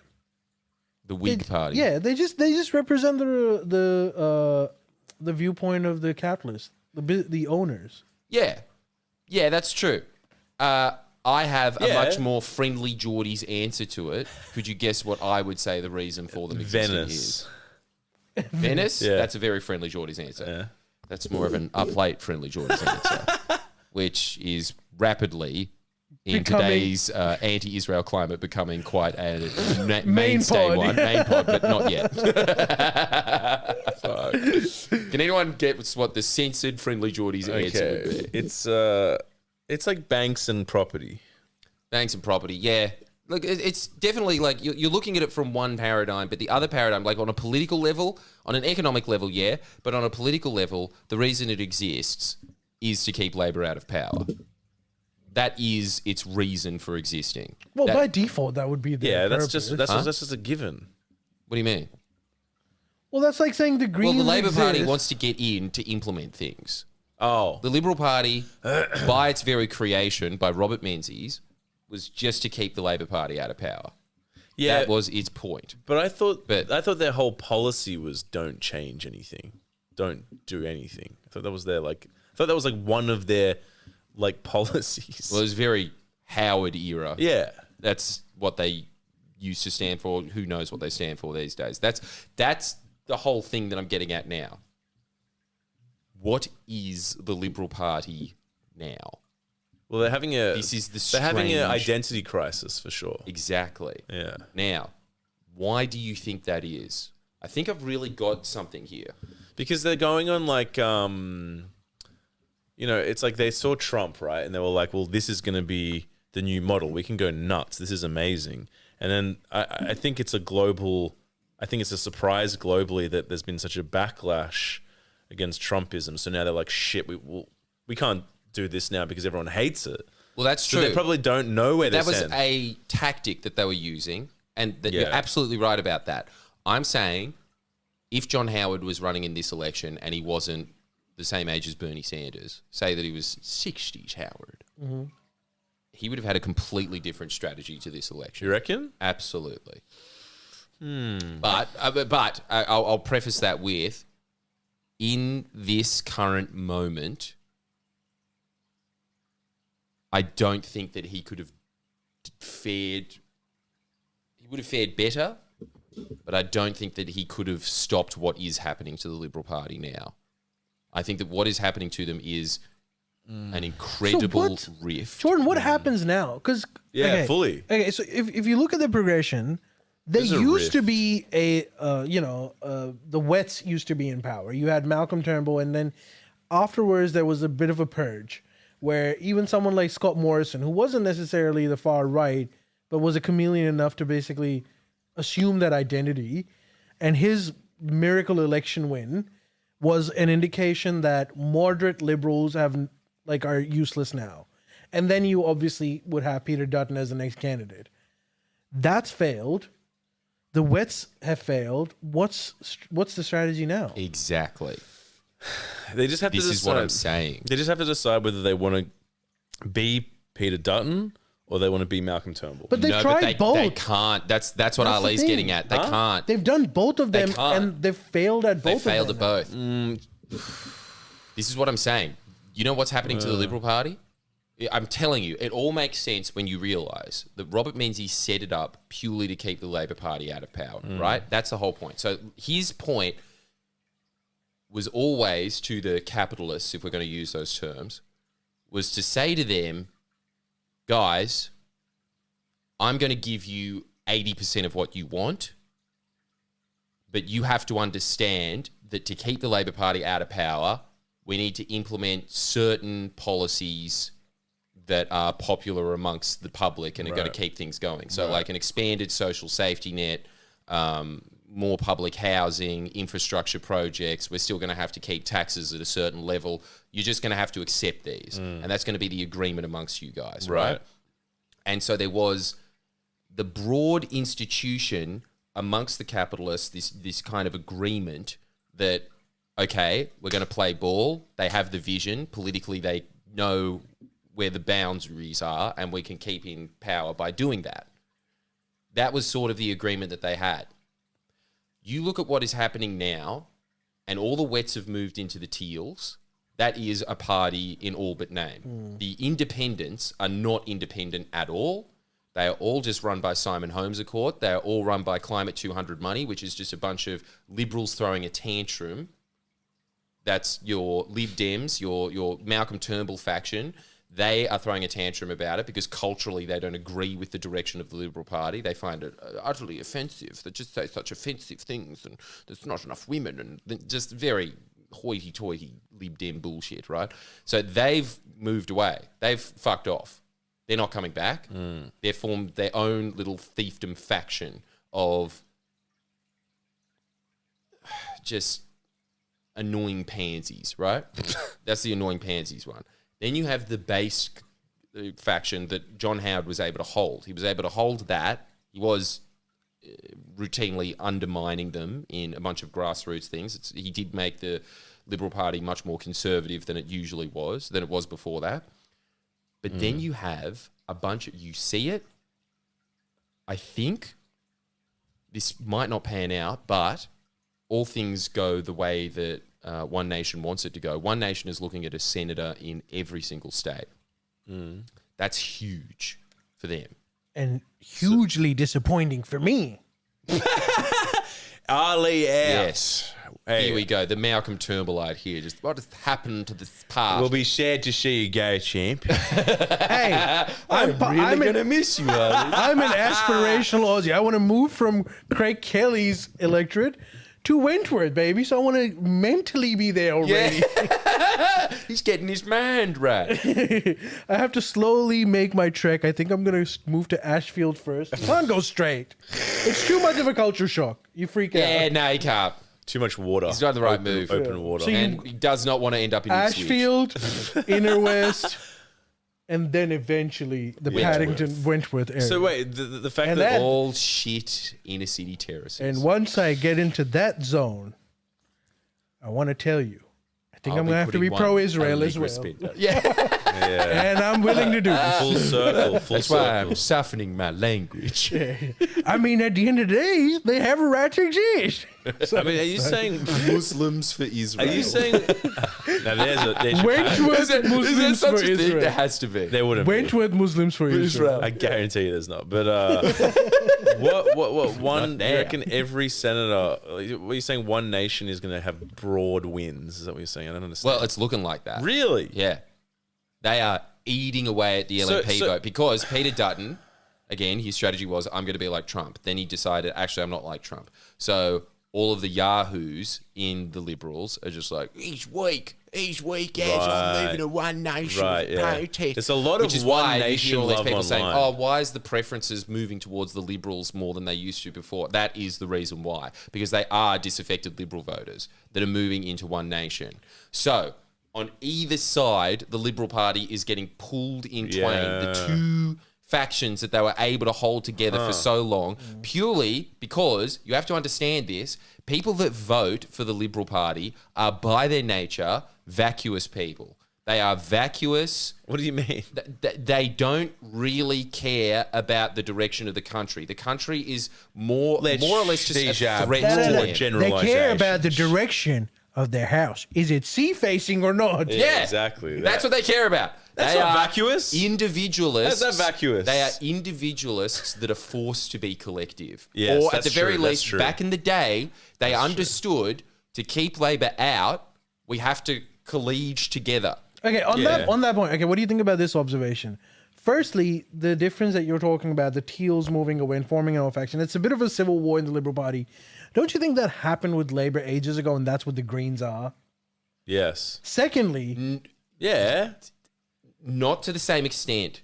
The Whig Party. Yeah, they just represent the viewpoint of the capitalists, the owners. Yeah. Yeah, that's true. I have a Yeah. much more friendly Geordie's answer to it. Could you guess what I would say the reason for them existing Venice. is? Venice? Yeah. That's a very friendly Geordie's answer. Yeah. That's more of an up-late friendly Geordie's answer, which is rapidly, in Becoming- today's anti-Israel climate, becoming quite a Main mainstay pod. one. Main pod, but not yet. Can anyone get what the censored friendly Geordie's answer would be? It's like banks and property. Banks and property, yeah. Look, it's definitely like you're looking at it from one paradigm, but the other paradigm, like on a political level, on an economic level, yeah, but on a political level, the reason it exists is to keep Labor out of power. That is its reason for existing. Well, That- by default, that would be the Yeah, that's purpose. just a given. What do you mean? Well, that's like saying the Greens. Well, the Labor Party exist. wants to get in to implement things. Oh, The Liberal Party, by its very creation, by Robert Menzies, was just to keep the Labor Party out of power. yeah. That was its point. But I thought But- their whole policy was don't change anything, don't do anything. I thought that was one of their like policies. Well, it was very Howard era. Yeah, That's what they used to stand for. Who knows what they stand for these days? That's the whole thing that I'm getting at now. What is the Liberal Party now? well, they're having a This is the they're having an strange- identity crisis for sure. Exactly. Yeah, Now, why do you think that is? I think I've really got something here. because they're going on like it's like they saw Trump, right, and they were like, well, this is going to be the new model. We can go nuts. This is amazing. And then I think it's a surprise globally that there's been such a backlash against Trumpism. So now they're like, shit, we can't do this now because everyone hates it. Well, that's So true. they probably don't know where that they're was sent. a tactic that they were using, and that you're Yeah. absolutely right about that. I'm saying if John Howard was running in this election and he wasn't the same age as Bernie Sanders, say that he was 60s Howard, he would have had a completely different strategy to this election. You reckon? Absolutely. But I'll preface that with, in this current moment, I don't think that he could have fared. He would have fared better, but I don't think that he could have stopped what is happening to the Liberal Party now. I think that what is happening to them is an incredible rift. Jordan, what happens now? Because fully. Okay, so if you look at the progression, there used to be the Wets used to be in power. You had Malcolm Turnbull, and then afterwards there was a bit of a purge where even someone like Scott Morrison, who wasn't necessarily the far right, but was a chameleon enough to basically assume that identity, and his miracle election win was an indication that moderate liberals are useless now. And then you obviously would have Peter Dutton as the next candidate. That's failed. The Wets have failed. What's the strategy now? Exactly. They just have to decide. This is what I'm saying. They just have to decide whether they want to be Peter Dutton or they want to be Malcolm Turnbull. But they've tried both. They can't. That's what Ali's getting at. They can't. They've done both of them, and they've failed at both of them. They failed at both. This is what I'm saying. You know what's happening to the Liberal Party? I'm telling you, it all makes sense when you realise that Robert Menzies set it up purely to keep the Labor Party out of power, right? That's the whole point. So his point was always to the capitalists, if we're going to use those terms, was to say to them, guys, I'm going to give you 80% of what you want, but you have to understand that to keep the Labor Party out of power, we need to implement certain policies that are popular amongst the public and are going to keep things going. So like an expanded social safety net, more public housing, infrastructure projects. We're still going to have to keep taxes at a certain level. You're just going to have to accept these. And that's going to be the agreement amongst you guys, right? And so there was the broad institution amongst the capitalists, this kind of agreement that, okay, we're going to play ball. They have the vision. Politically, they know where the boundaries are, and we can keep in power by doing that. That was sort of the agreement that they had. You look at what is happening now, and all the Wets have moved into the Teals. That is a party in all but name. The independents are not independent at all. They are all just run by Simon Holmes à Court. They are all run by Climate 200 money, which is just a bunch of liberals throwing a tantrum. That's your Lib Dems, your Malcolm Turnbull faction. They are throwing a tantrum about it because culturally they don't agree with the direction of the Liberal Party. They find it utterly offensive. They just say such offensive things and there's not enough women and just very hoity-toity Lib Dem bullshit, right? So they've moved away. They've fucked off. They're not coming back. They've formed their own little fiefdom faction of just annoying pansies, right? That's the annoying pansies one. Then you have the base faction that John Howard was able to hold. He was able to hold that. He was routinely undermining them in a bunch of grassroots things. He did make the Liberal Party much more conservative than it usually was, than it was before that. But then you have a bunch of, you see it, I think this might not pan out, but all things go the way that One Nation wants it to go. One Nation is looking at a senator in every single state. That's huge for them. And hugely disappointing for me. Ali out. Yes. Hey, Here we go. The Malcolm Turnbullite here. Just what has happened to this part? We'll be sad to see you go, champ. Hey, I'm going to miss you, Ali. I'm an aspirational Aussie. I want to move from Craig Kelly's electorate to Wentworth, baby. So I want to mentally be there already. He's getting his mind right. I have to slowly make my trek. I think I'm going to move to Ashfield first. Can't go straight. It's too much of a culture shock. You freak Yeah, out. no, he can't. Too much water. He's done the right move. Open water. So And he does not want to end up in Ipswich. Ashfield, Inner West, and then eventually the Paddington Wentworth area. So wait, the fact And that that- All shit inner city terraces. And once I get into that zone, I want to tell you, I think I'm going to have to be pro-Israel as well. Yeah. and I'm willing to do this. Full circle. Full That's why circle. I'm softening my language. I mean, at the end of the day, they have a right to exist. I mean, are you saying? Muslims for Israel. Are you saying? No, there's Wentworth Is there Muslims such for a thing? Israel. There has to be. there wouldn't be. Wentworth Muslims for Israel. I guarantee you there's not. But what one? Not You now. reckon every senator? What are you saying? One nation is going to have broad wins? Is that what you're saying? I don't understand. Well, it's looking like that. Really? Yeah. They are eating away at the LNP vote because Peter Dutton, again, his strategy was, I'm going to be like Trump. Then he decided, actually, I'm not like Trump. So all of the yahoos in the Liberals are just like, he's weak as I'm moving to one nation protest. There's a lot Which of is one why you nation hear all these love people saying, online. oh, why is the preferences moving towards the Liberals more than they used to before? That is the reason why. Because they are disaffected Liberal voters that are moving into one nation. So on either side, the Liberal Party is getting pulled in twain. The two factions that they were able to hold together for so long, purely because, you have to understand this, people that vote for the Liberal Party are by their nature vacuous people. They are vacuous. What do you mean? They don't really care about the direction of the country. The country is more or less just a threat to them. They care about the direction of their house. Is it sea facing or not? Yeah, exactly. That's what they care about. That's They not are vacuous. Individualists. That's not vacuous. They are individualists that are forced to be collective. Yes, or at that's the very true, that's least, true. back in the day, they understood to keep Labor out, we have to collegiate together. Okay, on that point, okay, what do you think about this observation? Firstly, the difference that you're talking about, the Teals moving away and forming an own faction, it's a bit of a civil war in the Liberal Party. Don't you think that happened with Labour ages ago, and that's what the Greens are? Yes. Secondly, Yeah. Not to the same extent.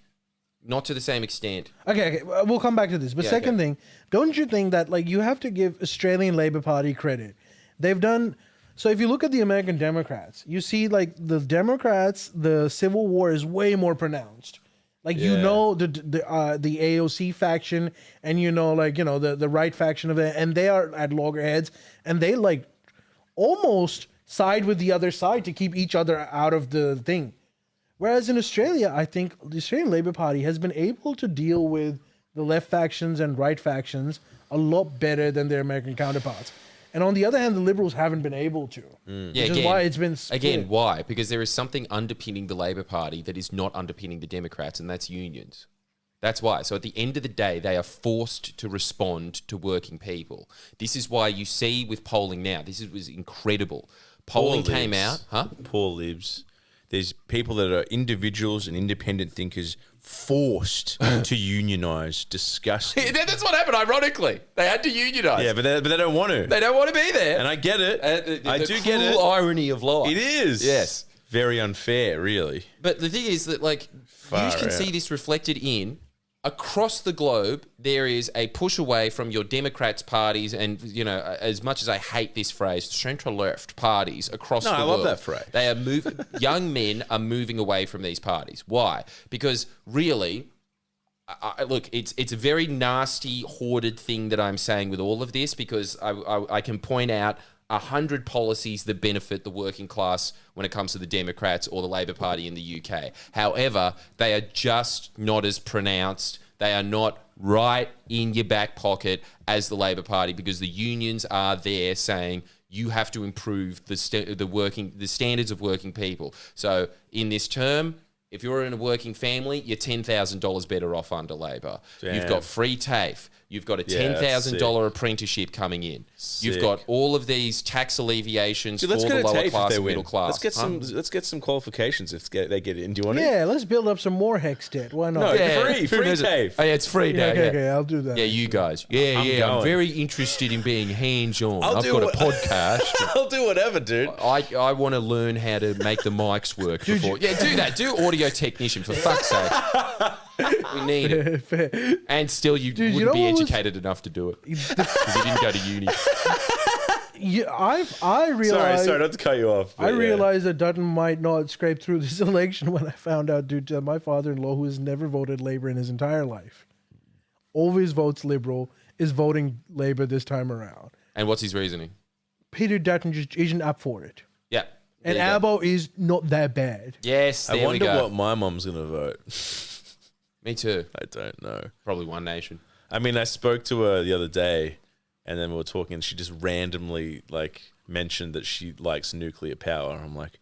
Not to the same extent. okay, we'll come back to this. But Yeah, second okay. thing, don't you think that like you have to give Australian Labor Party credit? They've done so. If you look at the American Democrats, you see like the Democrats, the civil war is way more pronounced. Like you Yeah. know the AOC faction, and you know the right faction of it, and they are at loggerheads, and they like almost side with the other side to keep each other out of the thing. Whereas in Australia, I think the Australian Labor Party has been able to deal with the left factions and right factions a lot better than their American counterparts. And on the other hand, the Liberals haven't been able to. Which is why it's been split. Again, why? Because there is something underpinning the Labor Party that is not underpinning the Democrats, and that's unions. That's why. So at the end of the day, they are forced to respond to working people. This is why you see with polling now, was incredible. Polling came out, Poor libs. There's people that are individuals and independent thinkers forced to unionize. Disgusting. That's what happened, ironically. They had to unionize. Yeah, but they don't want to. They don't want to be there. And I get it. I do get it. The irony of life. It is. Yes. Very unfair, really. But the thing is that, like, Far you can out. see this reflected in across the globe. There is a push away from your Democrats parties, and as much as I hate this phrase, centre left parties across the I world. love that phrase. They are young men are moving away from these parties. Why? Because really, look, it's a very nasty, hoarded thing that I'm saying with all of this, because I can point out 100 policies that benefit the working class when it comes to the Democrats or the Labor Party in the UK. However, they are just not as pronounced. They are not right in your back pocket as the Labor Party, because the unions are there saying you have to improve the standards of working people. So in this term, if you're in a working family, you're $10,000 better off under Labor. Damn. You've got free TAFE. You've got a Yeah, that's $10,000 apprenticeship coming in. You've Sick. got all of these tax alleviations Dude, for let's the get a lower TAFE if class they and win. middle class. Let's get some qualifications if they get in. Do you want it? Yeah, let's build up some more hex debt. Why not? No, Yeah, free who knows it? TAFE. Oh, yeah, it's free now. okay, Yeah, okay, I'll do that. Yeah, you guys. Yeah, I'm I'm going. very interested in being hands-on. I'll I've do got a what- podcast. I'll do whatever, dude. I want to learn how to make the mics work before. Yeah, do that. Do audio technician, for fuck's sake. We need it. Fair. And still, you Dude, you wouldn't be know what was- educated enough to do it because you didn't go to uni. I realized. Sorry, not to cut you off. I but yeah. realized that Dutton might not scrape through this election when I found out, dude, that my father-in-law, who has never voted Labour in his entire life, always votes Liberal, is voting Labour this time around. And what's his reasoning? Peter Dutton just isn't up for it. Yeah. And There you go. Abo is not that bad. Yes, I there we wonder go. what my mom's going to vote. Me too. I don't know. Probably One Nation. I mean, I spoke to her the other day, and then we were talking, and she just randomly mentioned that she likes nuclear power. I'm like,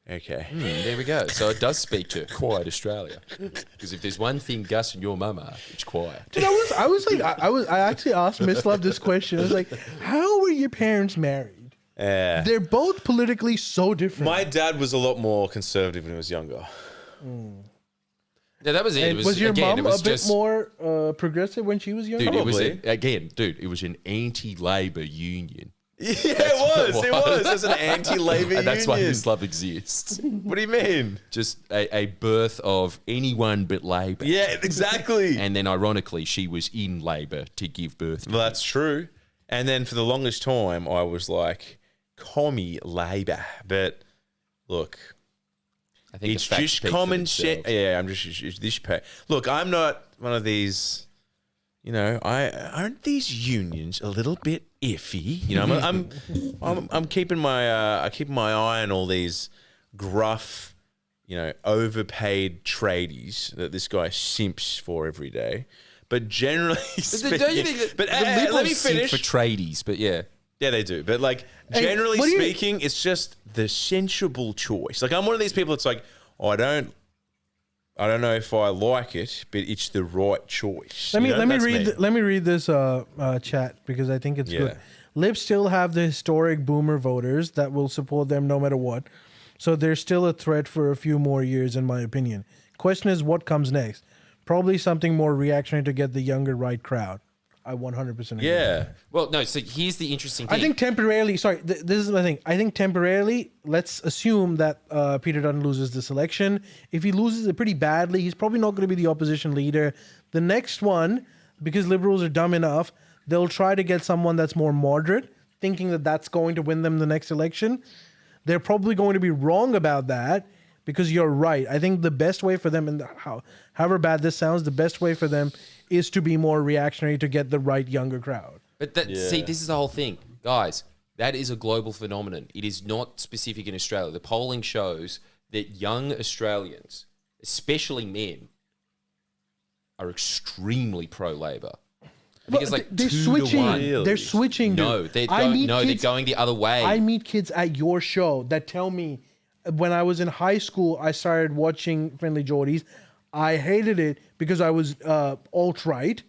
okay. There we go. So it does speak to quiet Australia. Because if there's one thing Gus and your mum are, it's quiet. Dude, I actually asked Miss Love this question. I was like, how were your parents married? Yeah. They're both politically so different. My dad was a lot more conservative when he was younger. Yeah, that was it. And It was your again, mom it was a bit just, more progressive when she was younger? Dude, it was Probably. it was an anti-Labor union. Yeah, it was. It was. There's an anti-Labor union. And that's why Miss Love exists. What do you mean? Just a birth of anyone but Labor. Yeah, exactly. And then ironically, she was in Labor to give birth to Well, that's true. And then for the longest time, I was like, commie Labor. But look, I think it's the facts just speak for common shit. themselves. Yeah, I'm just this. Look, I'm not one of these. You know, aren't these unions a little bit iffy? You know, I'm keeping my eye on all these gruff, overpaid tradies that this guy simps for every day. But generally speaking, Don't you think that but the Liberals let me simp finish. for tradies? But yeah. Yeah, they do. But Hey, generally what do you- speaking, it's just the sensible choice. I'm one of these people that's like, I don't know if I like it, but it's the right choice. Let me That's read me. let me read this chat because I think it's Yeah. good. Libs still have the historic boomer voters that will support them no matter what. So they're still a threat for a few more years, in my opinion. Question is, what comes next? Probably something more reactionary to get the younger right crowd. I 100% agree. Yeah. Well, no. So here's the interesting thing. I think temporarily, this is the thing. I think temporarily, let's assume that Peter Dutton loses this election. If he loses it pretty badly, he's probably not going to be the opposition leader. The next one, because Liberals are dumb enough, they'll try to get someone that's more moderate, thinking that that's going to win them the next election. They're probably going to be wrong about that because you're right. I think the best way for them, and however bad this sounds, the best way for them is to be more reactionary to get the right younger crowd. But see, this is the whole thing, guys. That is a global phenomenon. It is not specific in Australia. The polling shows that young Australians, especially men, are extremely pro-Labor. I think it's like they're 2 to switching. 1. Really? They're switching. No, dude. they're they're going the other way. I meet kids at your show that tell me when I was in high school, I started watching Friendly Jordies. I hated it because I was alt-right.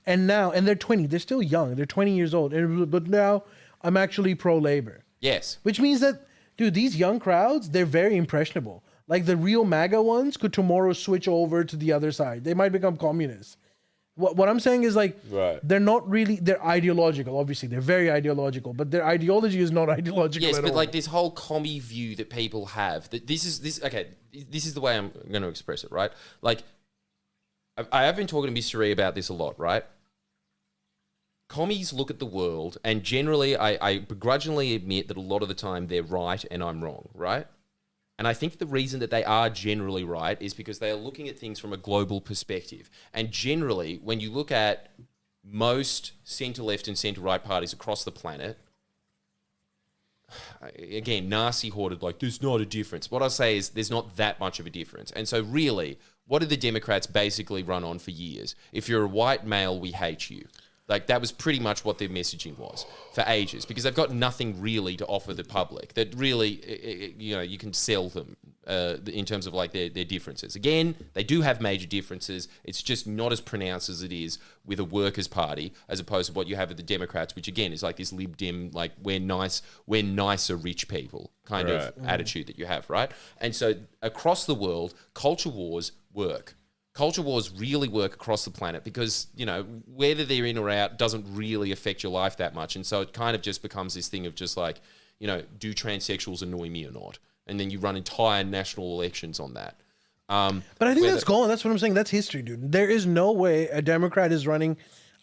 And they're 20. They're still young. They're 20 years old. But now I'm actually pro-Labor. Yes. Which means that, dude, these young crowds, they're very impressionable. Like the real MAGA ones could tomorrow switch over to the other side. They might become communists. What I'm saying is Right. they're not really, they're ideological. Obviously, they're very ideological, but their ideology is not ideological Yes, at but all. like this whole commie view that people have, that this is the way I'm going to express it, right? Like, I have been talking to Mr. E about this a lot, right? Commies look at the world, and generally, I begrudgingly admit that a lot of the time they're right and I'm wrong, right? And I think the reason that they are generally right is because they are looking at things from a global perspective. And generally, when you look at most centre-left and centre-right parties across the planet, again, nasty hoarded, like, there's not a difference. What I say is there's not that much of a difference. And so really, what did the Democrats basically run on for years? If you're a white male, we hate you. Like, that was pretty much what their messaging was for ages, because they've got nothing really to offer the public that really, you can sell them in terms of like their differences. Again, they do have major differences. It's just not as pronounced as it is with a workers' party, as opposed to what you have with the Democrats, which again is like this Lib Dem, like we're nicer rich people kind of attitude that you have, right? And so across the world, culture wars work. Culture wars really work across the planet because, whether they're in or out doesn't really affect your life that much. And so it kind of just becomes this thing of just like, do transsexuals annoy me or not? And then you run entire national elections on that. but I think that's gone. That's what I'm saying. That's history, dude. There is no way a Democrat is running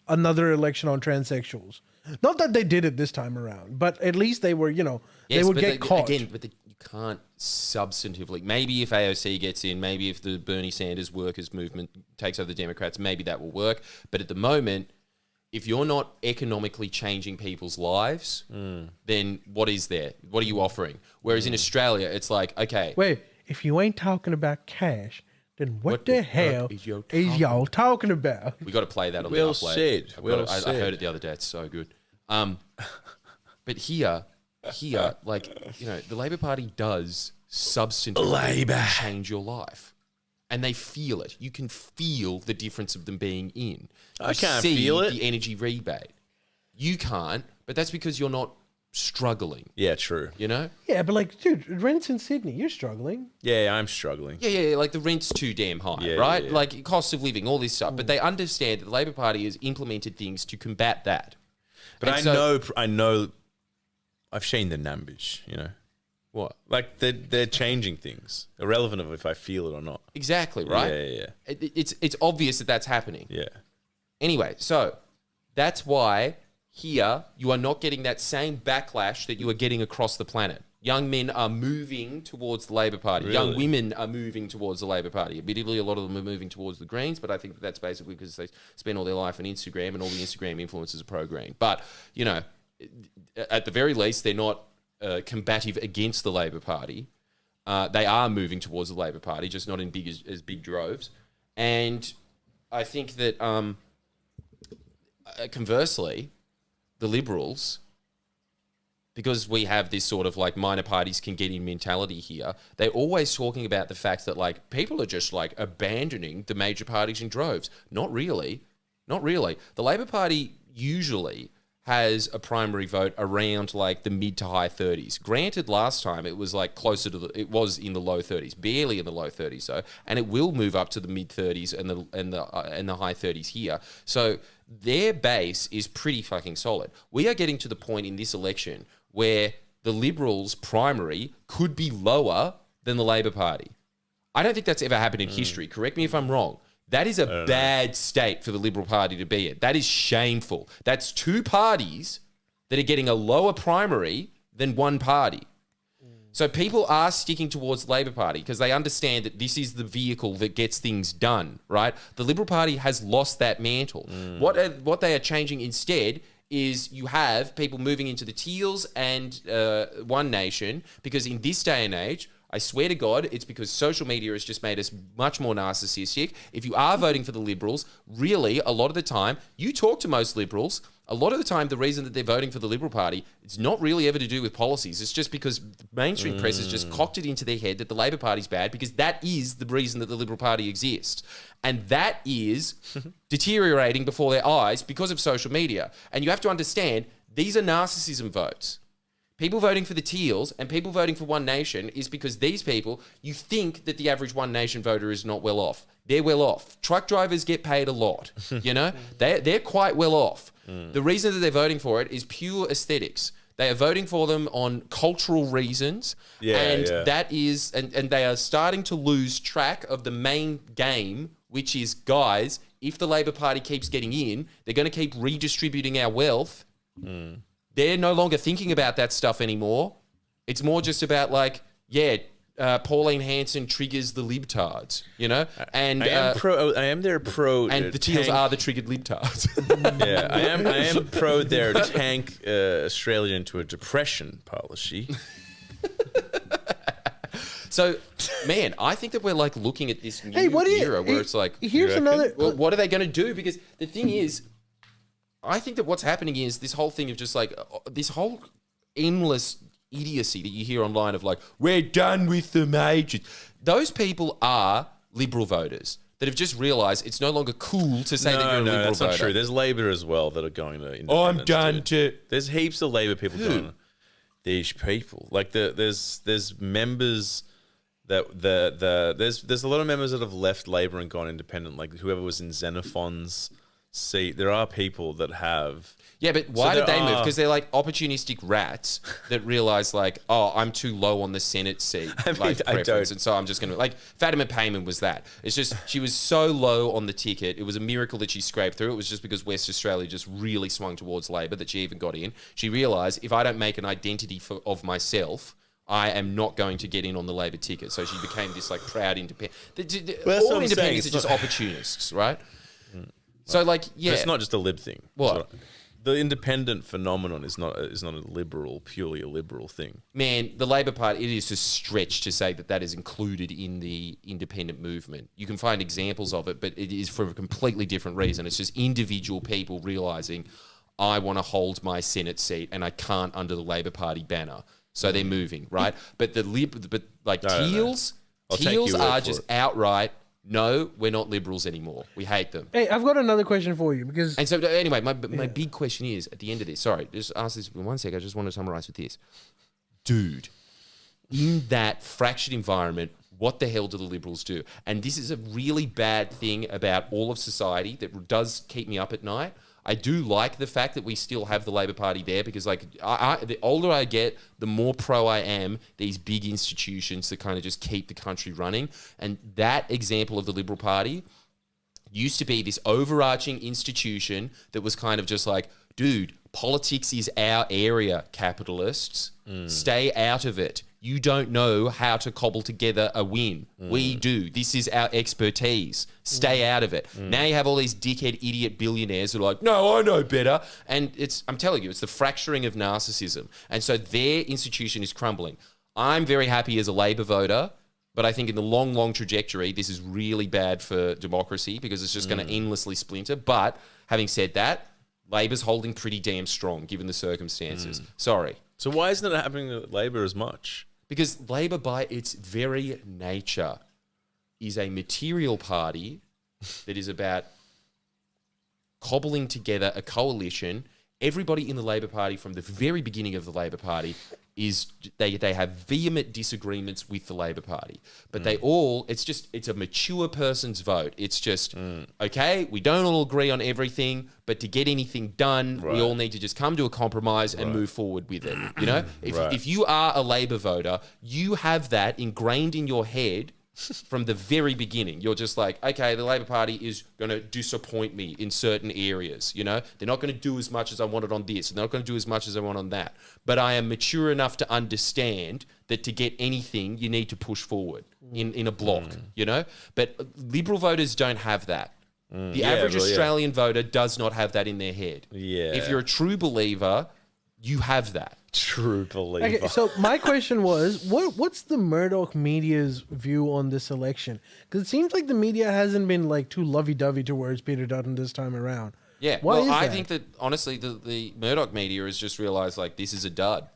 another election on transsexuals. Not that they did it this time around, but at least they were, they would get caught. Again, but you can't substantively. Maybe if AOC gets in, maybe if the Bernie Sanders workers movement takes over the Democrats, maybe that will work. But at the moment, if you're not economically changing people's lives, then what is there? What are you offering? Whereas in Australia, it's like, okay, Wait, if you ain't talking about cash, then what the hell is y'all is y'all talking about? we got to play that on Well the upload. said. Well I said. heard it the other day. It's so good. But here, like, you know, the Labor Party does substantively change your life. And they feel it. You can feel the difference of them being in. I can't feel it. The energy rebate. You can't, but that's because you're not struggling, Yeah, true. you know? Yeah, but like, dude, rent's in Sydney. You're struggling. Yeah, I'm struggling. Yeah, like the rent's too damn high, Yeah, right? yeah. Like cost of living, all this stuff. But they understand that the Labor Party has implemented things to combat that. But And I know, I've seen the numbers, you know. What? Like they're changing things, irrelevant of if I feel it or not. Exactly, right? Yeah. It's obvious that that's happening. Yeah. Anyway, so that's why here you are not getting that same backlash that you are getting across the planet. Young men are moving towards the Labor Party. Really? Young women are moving towards the Labor Party. Admittedly, a lot of them are moving towards the Greens, but I think that's basically because they spend all their life on Instagram and all the Instagram influencers are pro-Green. But, you know, at the very least, they're not combative against the Labor Party. They are moving towards the Labor Party, just not in as big droves. And I think that conversely, the Liberals, because we have this sort of like minor parties can get in mentality here, they're always talking about the fact that like people are just like abandoning the major parties in droves. Not really. Not really. The Labor Party usually has a primary vote around like the mid to high 30s. Granted, last time it was like closer to it was in the low 30s, barely in the low 30s though, and it will move up to the mid 30s and the high 30s here. So their base is pretty fucking solid. We are getting to the point in this election where the Liberals' primary could be lower than the Labor Party. I don't think that's ever happened in history. Correct me if I'm wrong. That is a bad state for the Liberal Party to be in. That is shameful. That's two parties that are getting a lower primary than one party. So people are sticking towards the Labor Party because they understand that this is the vehicle that gets things done, right? The Liberal Party has lost that mantle. What they are changing instead is you have people moving into the Teals and One Nation, because in this day and age, I swear to God, it's because social media has just made us much more narcissistic. If you are voting for the Liberals, really, a lot of the time, you talk to most Liberals, a lot of the time, the reason that they're voting for the Liberal Party, it's not really ever to do with policies. It's just because the mainstream press has just cocked it into their head that the Labor Party's bad, because that is the reason that the Liberal Party exists. And that is deteriorating before their eyes because of social media. And you have to understand, these are narcissism votes. People voting for the Teals and people voting for One Nation is because these people, you think that the average One Nation voter is not well off. They're well off. Truck drivers get paid a lot, you know? They're quite well off. The reason that they're voting for it is pure aesthetics. They are voting for them on cultural reasons. That is, and they are starting to lose track of the main game, which is, guys, if the Labor Party keeps getting in, they're going to keep redistributing our wealth. They're no longer thinking about that stuff anymore. It's more just about like, Pauline Hanson triggers the libtards, you know? And I am their pro. And the Teals are the triggered libtards. Yeah, I am pro their tank Australia into a depression policy. So, man, I think that we're like looking at this new era where it's like, here's another. well, what are they going to do? Because the thing is, I think that what's happening is this whole thing of just like this whole endless idiocy that you hear online of like, we're done with the majors. Those people are Liberal voters that have just realised it's no longer cool to say that you're a Liberal that's voter. not true. There's Labor as well that are going to. I'm done too. There's heaps of Labor people going. These people, like there's members that there's a lot of members that have left Labor and gone independent. Like whoever was in Xenophon's seat, there are people that have. Yeah, but why did they move? Because they're like opportunistic rats that realize like, oh, I'm too low on the Senate seat preference, and so I'm just going to like Fatima Payman was that. It's just she was so low on the ticket. It was a miracle that she scraped through. It was just because West Australia just really swung towards Labor that she even got in. She realized if I don't make an identity of myself, I am not going to get in on the Labor ticket. So she became this like proud independent. All independents are just opportunists, right? So, like, But yeah. it's not just a lib thing. What? The independent phenomenon is not purely a liberal thing. Man, the Labor Party, it is a stretch to say that that is included in the independent movement. You can find examples of it, but it is for a completely different reason. It's just individual people realising, I want to hold my Senate seat and I can't under the Labor Party banner. So they're moving, right? But Teals are just outright, no, we're not liberals anymore. We hate them. Hey, I've got another question for you because And so anyway, my big question is, at the end of this, sorry, just ask this in 1 sec. I just want to summarize with this. Dude, in that fractured environment, what the hell do the Liberals do? And this is a really bad thing about all of society that does keep me up at night. I do like the fact that we still have the Labor Party there because, like, the older I get, the more pro I am these big institutions that kind of just keep the country running. And that example of the Liberal Party used to be this overarching institution that was kind of just like, dude, politics is our area, capitalists. Stay out of it. You don't know how to cobble together a win. We do. This is our expertise. Stay out of it. Now you have all these dickhead idiot billionaires who are like, no, I know better. And I'm telling you, it's the fracturing of narcissism. And so their institution is crumbling. I'm very happy as a Labor voter, but I think in the long, long trajectory, this is really bad for democracy because it's just going to endlessly splinter. But having said that, Labor's holding pretty damn strong given the circumstances. Sorry. So why isn't it happening to Labor as much? Because Labor, by its very nature, is a material party that is about cobbling together a coalition. Everybody in the Labor Party from the very beginning of the Labor Party they have vehement disagreements with the Labor Party. But it's a mature person's vote. It's just, okay, we don't all agree on everything, but to get anything done, we all need to just come to a compromise and move forward with it. You know, if you are a Labor voter, you have that ingrained in your head from the very beginning. You're just like, okay, the Labor Party is going to disappoint me in certain areas. You know, they're not going to do as much as I wanted on this. They're not going to do as much as I want on that. But I am mature enough to understand that to get anything, you need to push forward in a block, you know? But Liberal voters don't have that. The average Australian voter does not have that in their head. Yeah. If you're a true believer, you have that. True believer. Okay, so my question was, what's the Murdoch media's view on this election? Because it seems like the media hasn't been like too lovey-dovey towards Peter Dutton this time around. Yeah, Why is I that? think that honestly, the Murdoch media has just realised like this is a dud.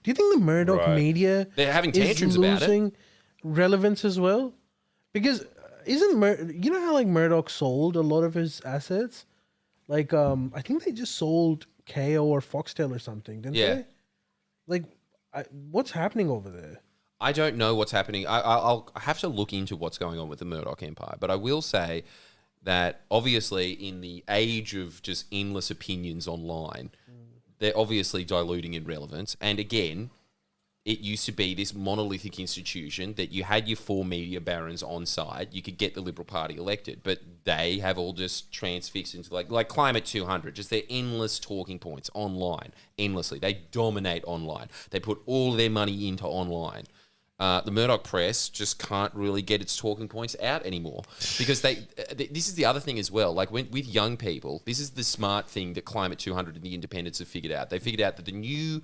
Do you think the Murdoch media They're having is tantrums about it. losing relevance as well? Because you know how like Murdoch sold a lot of his assets? Like I think they just sold KO or Foxtel or something, didn't they? Like, what's happening over there? I don't know what's happening. I'll have to look into what's going on with the Murdoch empire. But I will say that obviously in the age of just endless opinions online, they're obviously diluting in relevance. And again, it used to be this monolithic institution that you had your four media barons on side. You could get the Liberal Party elected, but they have all just transfixed into like Climate 200, just their endless talking points online, endlessly. They dominate online. They put all their money into online. The Murdoch press just can't really get its talking points out anymore because this is the other thing as well. Like with young people, this is the smart thing that Climate 200 and the Independents have figured out. They figured out that the new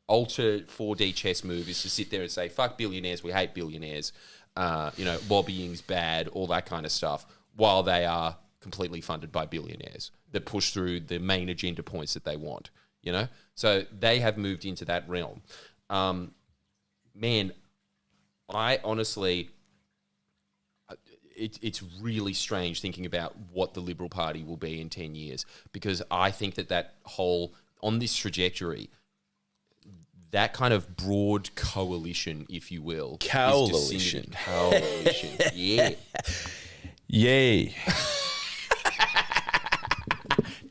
alter 4D chess move is to sit there and say, fuck billionaires, we hate billionaires, lobbying's bad, all that kind of stuff, while they are completely funded by billionaires that push through the main agenda points that they want, you know? So they have moved into that realm. Man, I honestly, it's really strange thinking about what the Liberal Party will be in 10 years because I think that whole, on this trajectory, that kind of broad coalition, if you will. Coalition. Coalition. Yeah. Yay.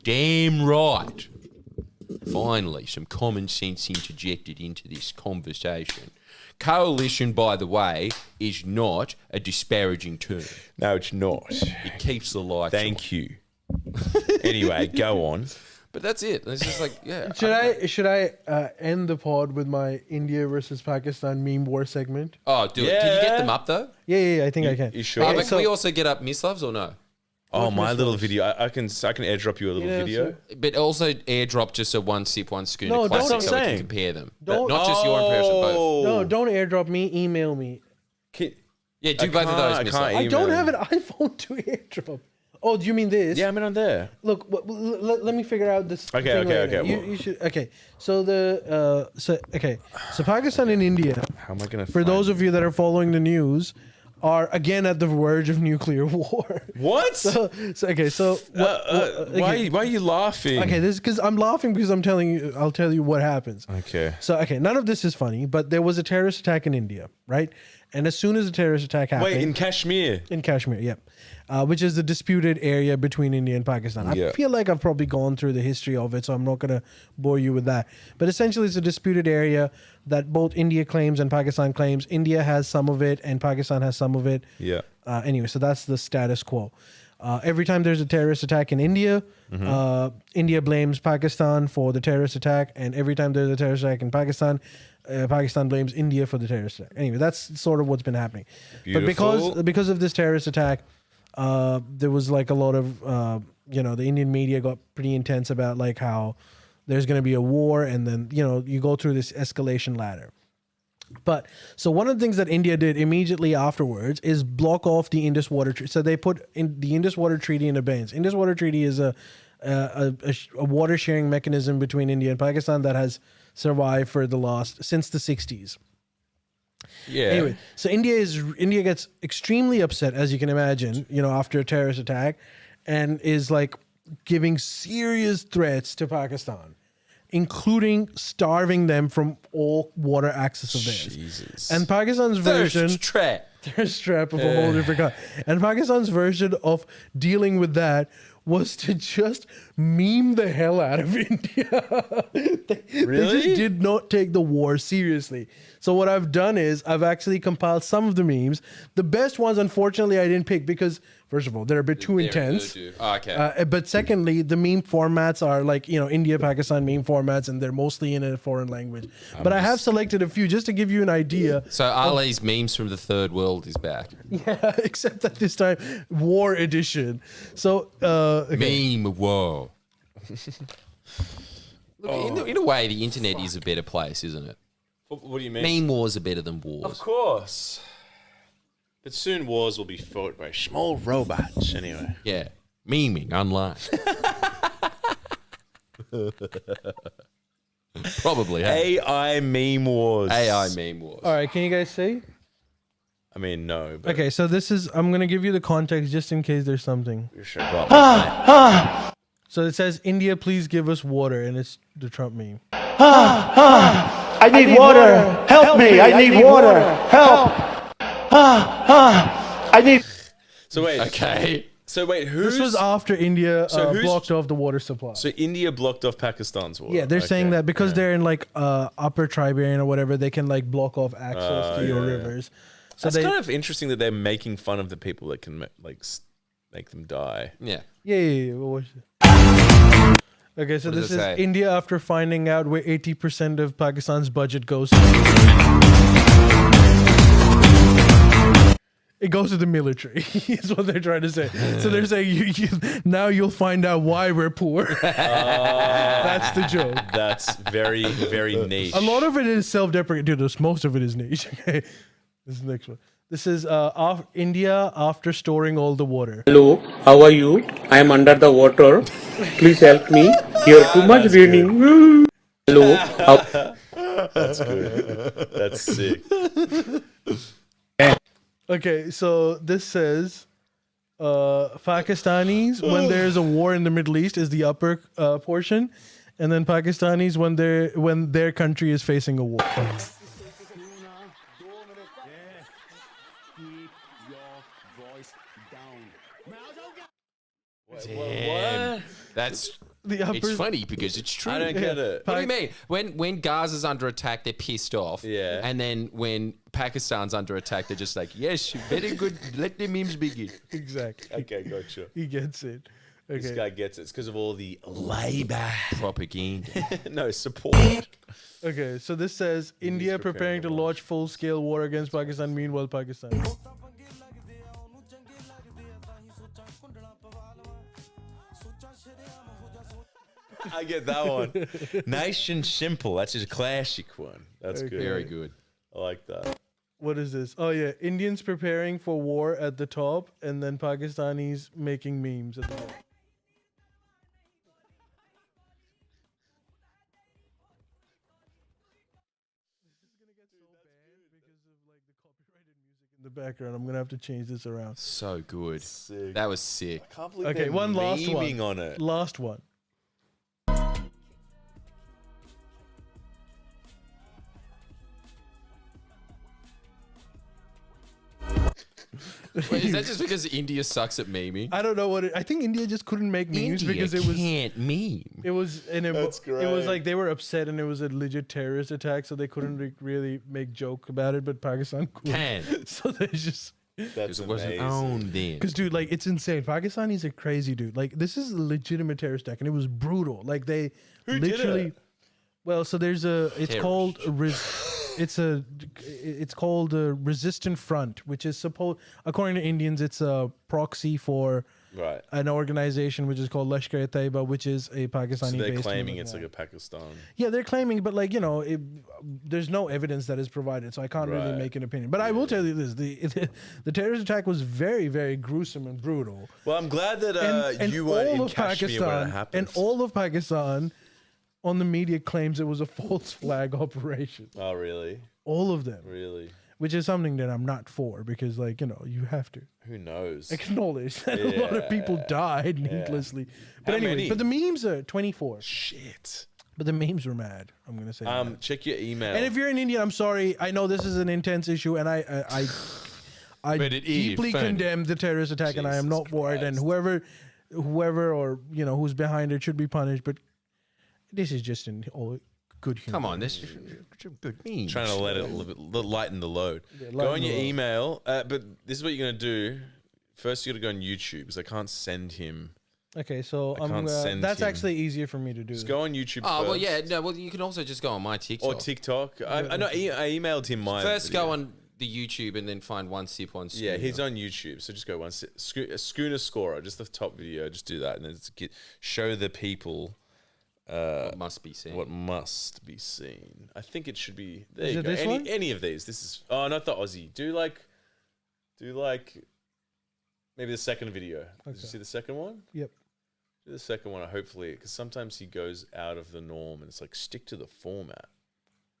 Damn right. Finally, some common sense interjected into this conversation. Coalition, by the way, is not a disparaging term. No, it's not. It keeps the lights on. Thank you. Anyway, go on. But that's it. It's just like, yeah. Should I end the pod with my India versus Pakistan meme war segment? Oh, do it. Did you get them up though? Yeah, I think I can. You sure? But can we also get up Mislavs or no? Oh, What my Miss little Rose? video. I can airdrop you a little Yeah, video. But also airdrop just a one sip, one schooner No, don't- classic I'm so we can saying. compare them. Don't- Not just your impression, both. No, don't airdrop me. Email me. Yeah, do both of those. I Miss can't Love. I don't Email. have an iPhone to airdrop. Oh, do you mean this? Yeah, I mean, on there. Look, let me figure out this. Okay, thing okay, later. okay, You, well- you should. Okay, so so Pakistan and India. How am I going to For those of you that are following the news, are again at the verge of nuclear war. What? So Why are you laughing? Okay, this is because I'm laughing because I'm telling you. I'll tell you what happens. Okay. So none of this is funny, but there was a terrorist attack in India, right? And as soon as the terrorist attack happened, Wait, in Kashmir. in Kashmir, yeah, which is the disputed area between India and Pakistan. I Yeah. feel like I've probably gone through the history of it, so I'm not going to bore you with that. But essentially, it's a disputed area that both India claims and Pakistan claims. India has some of it, and Pakistan has some of it. Yeah. Anyway, so that's the status quo. Every time there's a terrorist attack in India, India blames Pakistan for the terrorist attack, and every time there's a terrorist attack in Pakistan, Pakistan blames India for the terrorist attack. Anyway, that's sort of what's been happening. Beautiful. But because of this terrorist attack, there was like a lot of the Indian media got pretty intense about like how there's going to be a war, and then you go through this escalation ladder. But so one of the things that India did immediately afterwards is block off the Indus Water Treaty. So they put in the Indus Water Treaty in abeyance. Indus Water Treaty is a water sharing mechanism between India and Pakistan that has survived since the 60s. Yeah. Anyway, so India gets extremely upset, as you can imagine, after a terrorist attack, and is like giving serious threats to Pakistan, including starving them from all water access of theirs. Jesus. And Pakistan's version, thirst trap of a whole different kind. And Pakistan's version of dealing with that was to just meme the hell out of India. They just did not take the war seriously. So what I've done is I've actually compiled some of the memes. The best ones, unfortunately, I didn't pick because, first of all, they're a bit too intense. Okay. But secondly, the meme formats are like, India, Pakistan meme formats, and they're mostly in a foreign language. But I have selected a few just to give you an idea. So Ali's memes from the third world is back. Yeah, except that this time, war edition. So, Meme war. Look, in a way, the internet is a better place, isn't it? What do you mean? Meme wars are better than wars. Of course. But soon wars will be fought by small robots anyway. Yeah. Memeing online. Probably. Hey? AI meme wars. AI meme wars. all right, can you guys see? I mean, no. But Okay, so I'm going to give you the context just in case there's something. Sure, go on. So it says, India, please give us water, and it's the Trump meme. I need water. Help me. I need water. Help. I need. So wait. Okay. So wait, who's... This was after India who's- blocked off the water supply. So India blocked off Pakistan's water. Yeah, they're saying Okay. that because they're in like upper Tribarian or whatever, they can like block off access to your rivers. So That's kind of interesting that they're making fun of the people that can make them die. Yeah. Yeah. What was it? Okay, so What does this it is say? India after finding out where 80% of Pakistan's budget goes. It goes to the military, is what they're trying to say. So they're saying, now you'll find out why we're poor. That's the joke. That's very, very niche. A lot of it is self-deprecating. Dude, most of it is niche. Okay, this is the next one. This is India after storing all the water. Hello, how are you? I am under the water. Please help me. Here too much raining. Hello. That's good. That's sick. Okay, so this says Pakistanis when there's a war in the Middle East is the upper portion, and then Pakistanis when their country is facing a war. Damn. That's The upper. it's funny because it's true. I don't get it. What do you mean? When Gaza's under attack, they're pissed off. Yeah. And then when Pakistan's under attack, they're just like, yes, very good. Let the memes begin. Exactly. Okay, gotcha. He gets it. This Okay. guy gets it. It's because of all the labor. Propaganda. No, support. Okay. So this says India preparing to launch full-scale war against Pakistan. Meanwhile, Pakistan. I get that one. Nation Simple. That's just a classic one. That's good. Very good. I like that. What is this? Oh yeah, Indians preparing for war at the top, and then Pakistanis making memes at the bottom. In the background, I'm gonna have to change this around. So good. Sick. That was sick. I can't believe Okay, they're one last memeing one. on it. Last one. Wait, is that just because India sucks at memeing? I don't know what I think India just couldn't make memes because it was can't meme. it was an That's it was great. like they were upset and it was a legit terrorist attack, so they couldn't really make joke about it. But Pakistan could, Can. so they just That's It wasn't amazing. owned then. because dude, like it's insane. Pakistanis are crazy, dude. Like this is a legitimate terrorist attack and it was brutal. Like they Who did literally. it? Well, so there's a. It's Terrorist. called. It's called a resistant front, which is supposed, according to Indians, it's a proxy for Right. an organization which is called Lashkar-e-Taiba, which is a Pakistani. So they're based claiming unit. it's like a Pakistan. Yeah, they're claiming, but like there's no evidence that is provided, so I can't really Right. make an opinion. But I will tell you this: the terrorist attack was very, very gruesome and brutal. Well, I'm glad that And you weren't all in of Kashmir when it Pakistan, happened. and all of Pakistan, on the media claims it was a false flag operation. Oh, really? All of them. Really? Which is something that I'm not for because, like, you have to Who knows? acknowledge that a lot of people died needlessly. But How anyway, many? but the memes are 24. Shit. But the memes were mad. I'm gonna say. that. Check your email. And if you're an Indian, I'm sorry. I know this is an intense issue, and I But it is deeply fun. condemn the terrorist attack, and I am Jesus not for it. And Christ. whoever or who's behind it should be punished. But this is just an all good humor. Come on, this is good meme. trying to let it a little bit lighten the load. Go lighten on the your load. email. But this is what you're gonna do. First, you got to go on YouTube because I can't send him. Okay, so I can't send that's him. actually easier for me to do. Just go on YouTube. Oh, well, first. yeah. No, well, you can also just go on my TikTok. Or TikTok. I know. I emailed him mine. First, go on the YouTube and then find one sip on Yeah, Schooner. he's on YouTube. So just go Schooner Scorer, just the top video. Just do that, and then show the people What must be seen. what must be seen. I think it should be. There Is you it go. this one? Any of these. This is. Oh, not the Aussie. Do like. Maybe the second video. Did you see the second one? Yep. Do the second one, hopefully, because sometimes he goes out of the norm, and it's like stick to the format.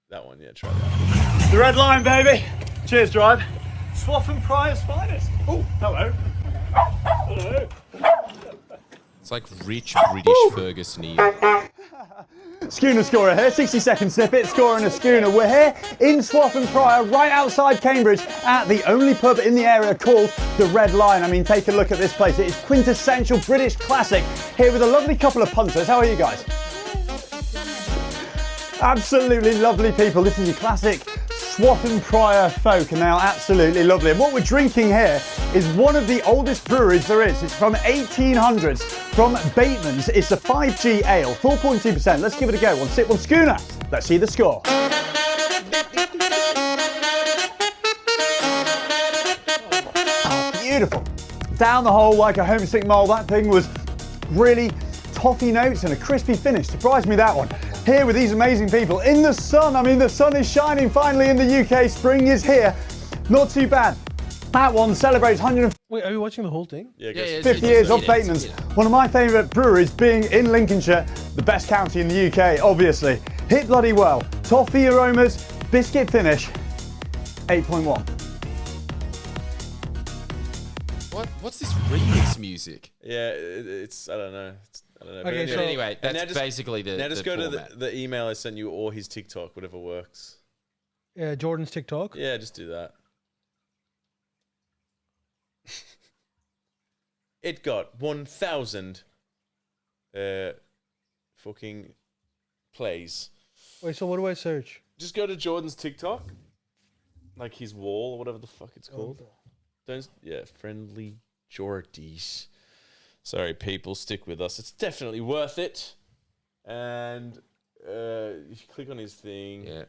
That one, yeah, try that. The red line, baby. Cheers, drive. Swaff and Pryor's finest. Oh, hello. Hello. It's like rich British Ferguson. Schooner Scorer here, 60-second snippet, scoring a schooner. We're here in Swaff and Pryor, right outside Cambridge, at the only pub in the area called the Red Lion. I mean, take a look at this place. It is quintessential British classic, here with a lovely couple of punters. How are you guys? Absolutely lovely people. This is your classic Swaff and Pryor folk, and they are absolutely lovely. And what we're drinking here is one of the oldest breweries there is. It's from 1800s, from Bateman's. It's a 5G ale, 4.2%. Let's give it a go. One sip, one schooner. Let's see the score. Oh, beautiful. Down the hole like a homesick mole. That thing was really toffee notes and a crispy finish. Surprised me, that one. Here with these amazing people in the sun. I mean, the sun is shining finally in the UK. Spring is here. Not too bad. That one celebrates 150 Wait, are you watching the whole thing? Yeah, Yeah, go. yeah, years of Bateman's. One of my favourite breweries being in Lincolnshire, the best county in the UK, obviously. Hit bloody well. Toffee aromas, biscuit finish, 8.1. What's this remix music? Yeah, it's I don't know. I don't know. Okay, But so- anyway, And that's now basically the Now just go format. to the email I sent you or his TikTok, whatever works. Jordan's TikTok. Yeah, just do that. It got 1,000 fucking plays. Wait, so what do I search? Just go to Jordan's TikTok, like his wall or whatever the fuck it's called. Friendly Jordies. Sorry, people, stick with us. It's definitely worth it. And if you click on his thing, Yeah,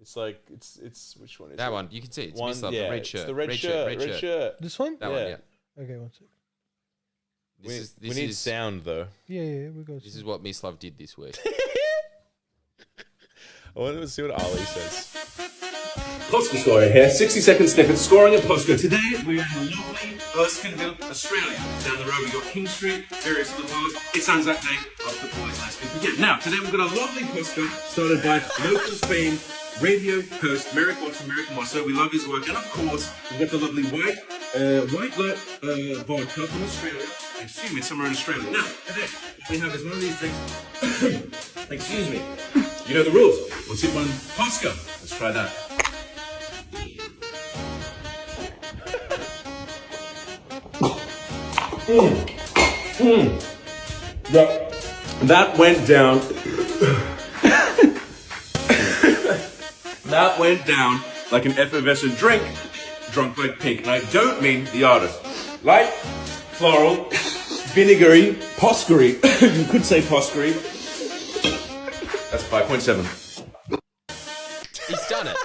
it's like it's which one is that it? one. You can see it's One, missed up yeah, the red it's shirt. the red shirt. Red shirt. This one? That one, Yeah. yeah. Okay, one sec. This We need sound though. Yeah, we go. This is what Miss Love did this week. I want to see what Ali says. Posca scoring here. 60-second snippet scoring at Posca. Today we're in lovely Erskineville, Australia. Down the road we got King Street, various other bars. It's Anzac Day. I'll put the boys last week again. Now today we've got a lovely Posca started by local famed radio host Merrick Watson, Merrick Mosso. We love his work, and of course we've got the lovely white light vodka from Australia. I assume it's somewhere in Australia. Now today we have as one of these drinks. Excuse me. You know the rules. We'll sip one Posca. Let's try that. That went down. That went down like an effervescent drink, drunk by Pink. And I don't mean the artist. Light, floral, vinegary, poskery. You could say poskery. That's 5.7. He's done it.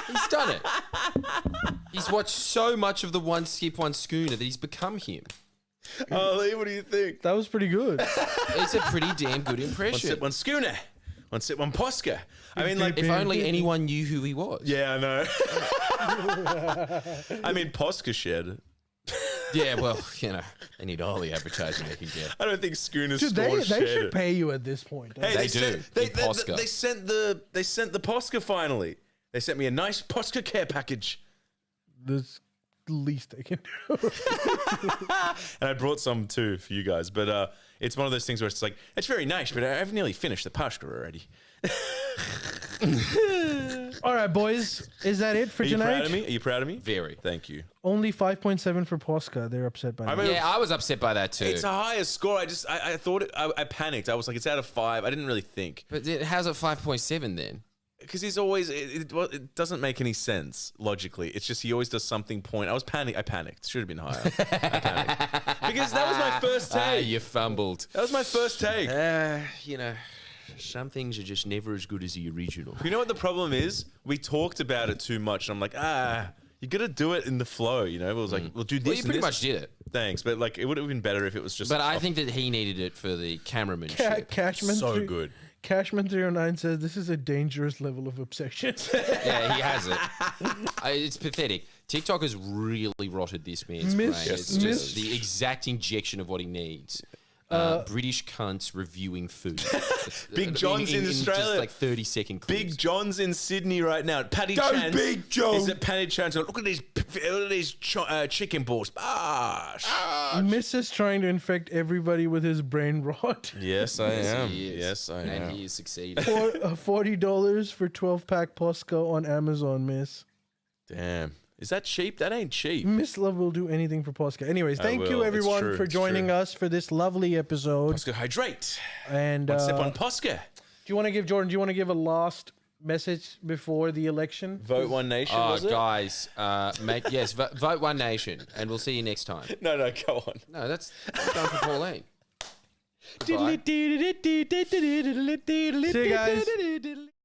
He's done it. He's watched so much of the One Skip One Schooner that he's become him. Ali, what do you think? That was pretty good. It's a pretty damn good impression. One sip, one schooner. One sip, one Posca. I mean, like, If only anyone knew who he was. yeah, I know. I mean, Posca shed. Yeah, well, you know, they need all the advertising they can get. I don't think Schooner's Dude, store they shed. should pay you at this point. Hey, They do, Sent, they, in Posca. they sent the Posca finally. They sent me a nice Posca care package, That's the least they can do. and I brought some too for you guys. But it's one of those things where it's like it's very nice, but I've nearly finished the Posca already. All right, boys. Is that it for Are you tonight? proud of me? Are you proud of me? Very. Thank you. Only 5.7 for Posca. They're upset by that. mean, Yeah, I was upset by that too. It's a higher score. I thought I panicked. I was like, it's out of 5. I didn't really think But how's it 5.7 then? because he's always it doesn't make any sense logically. It's just he always does something point. I panicked. Should have been higher. I panicked because that was my first take. You fumbled. That was my first take. You know, some things are just never as good as the original. You know what the problem is? We talked about it too much. And I'm like, you got to do it in the flow. You know, it was like, we'll do this. Well, you and pretty this. much did it. Thanks, but like, it would have been better if it was just. But I think that he needed it for the cameramanship. Cashman so good. Cashman 309 says this is a dangerous level of obsession. Yeah, he has it. It's pathetic. TikTok has really rotted this man's brain. It's just the exact injection of what he needs. British cunts reviewing food. Big John's in Australia. Just like 30-second clips. Big John's in Sydney right now. Paddy Go Chance. Big John. Is it Paddy Chance? Look at these chicken balls. Miss is trying to infect everybody with his brain rot. Yes, I am. He is. Yes, I am. And he is succeeding. $40 for 12-pack Posca on Amazon, Miss. Damn. Is that cheap? That ain't cheap. Miss Love will do anything for Posca. Anyways, thank will. you It's everyone true. for It's joining true. us for this lovely episode. Posca hydrate. And One sip on Posca. do you want to give Jordan? Do you want to give a last message before the election? Vote One Nation. Oh, was it? guys, vote One Nation, and we'll see you next time. No, go on. No, that's going for Pauline. See you guys.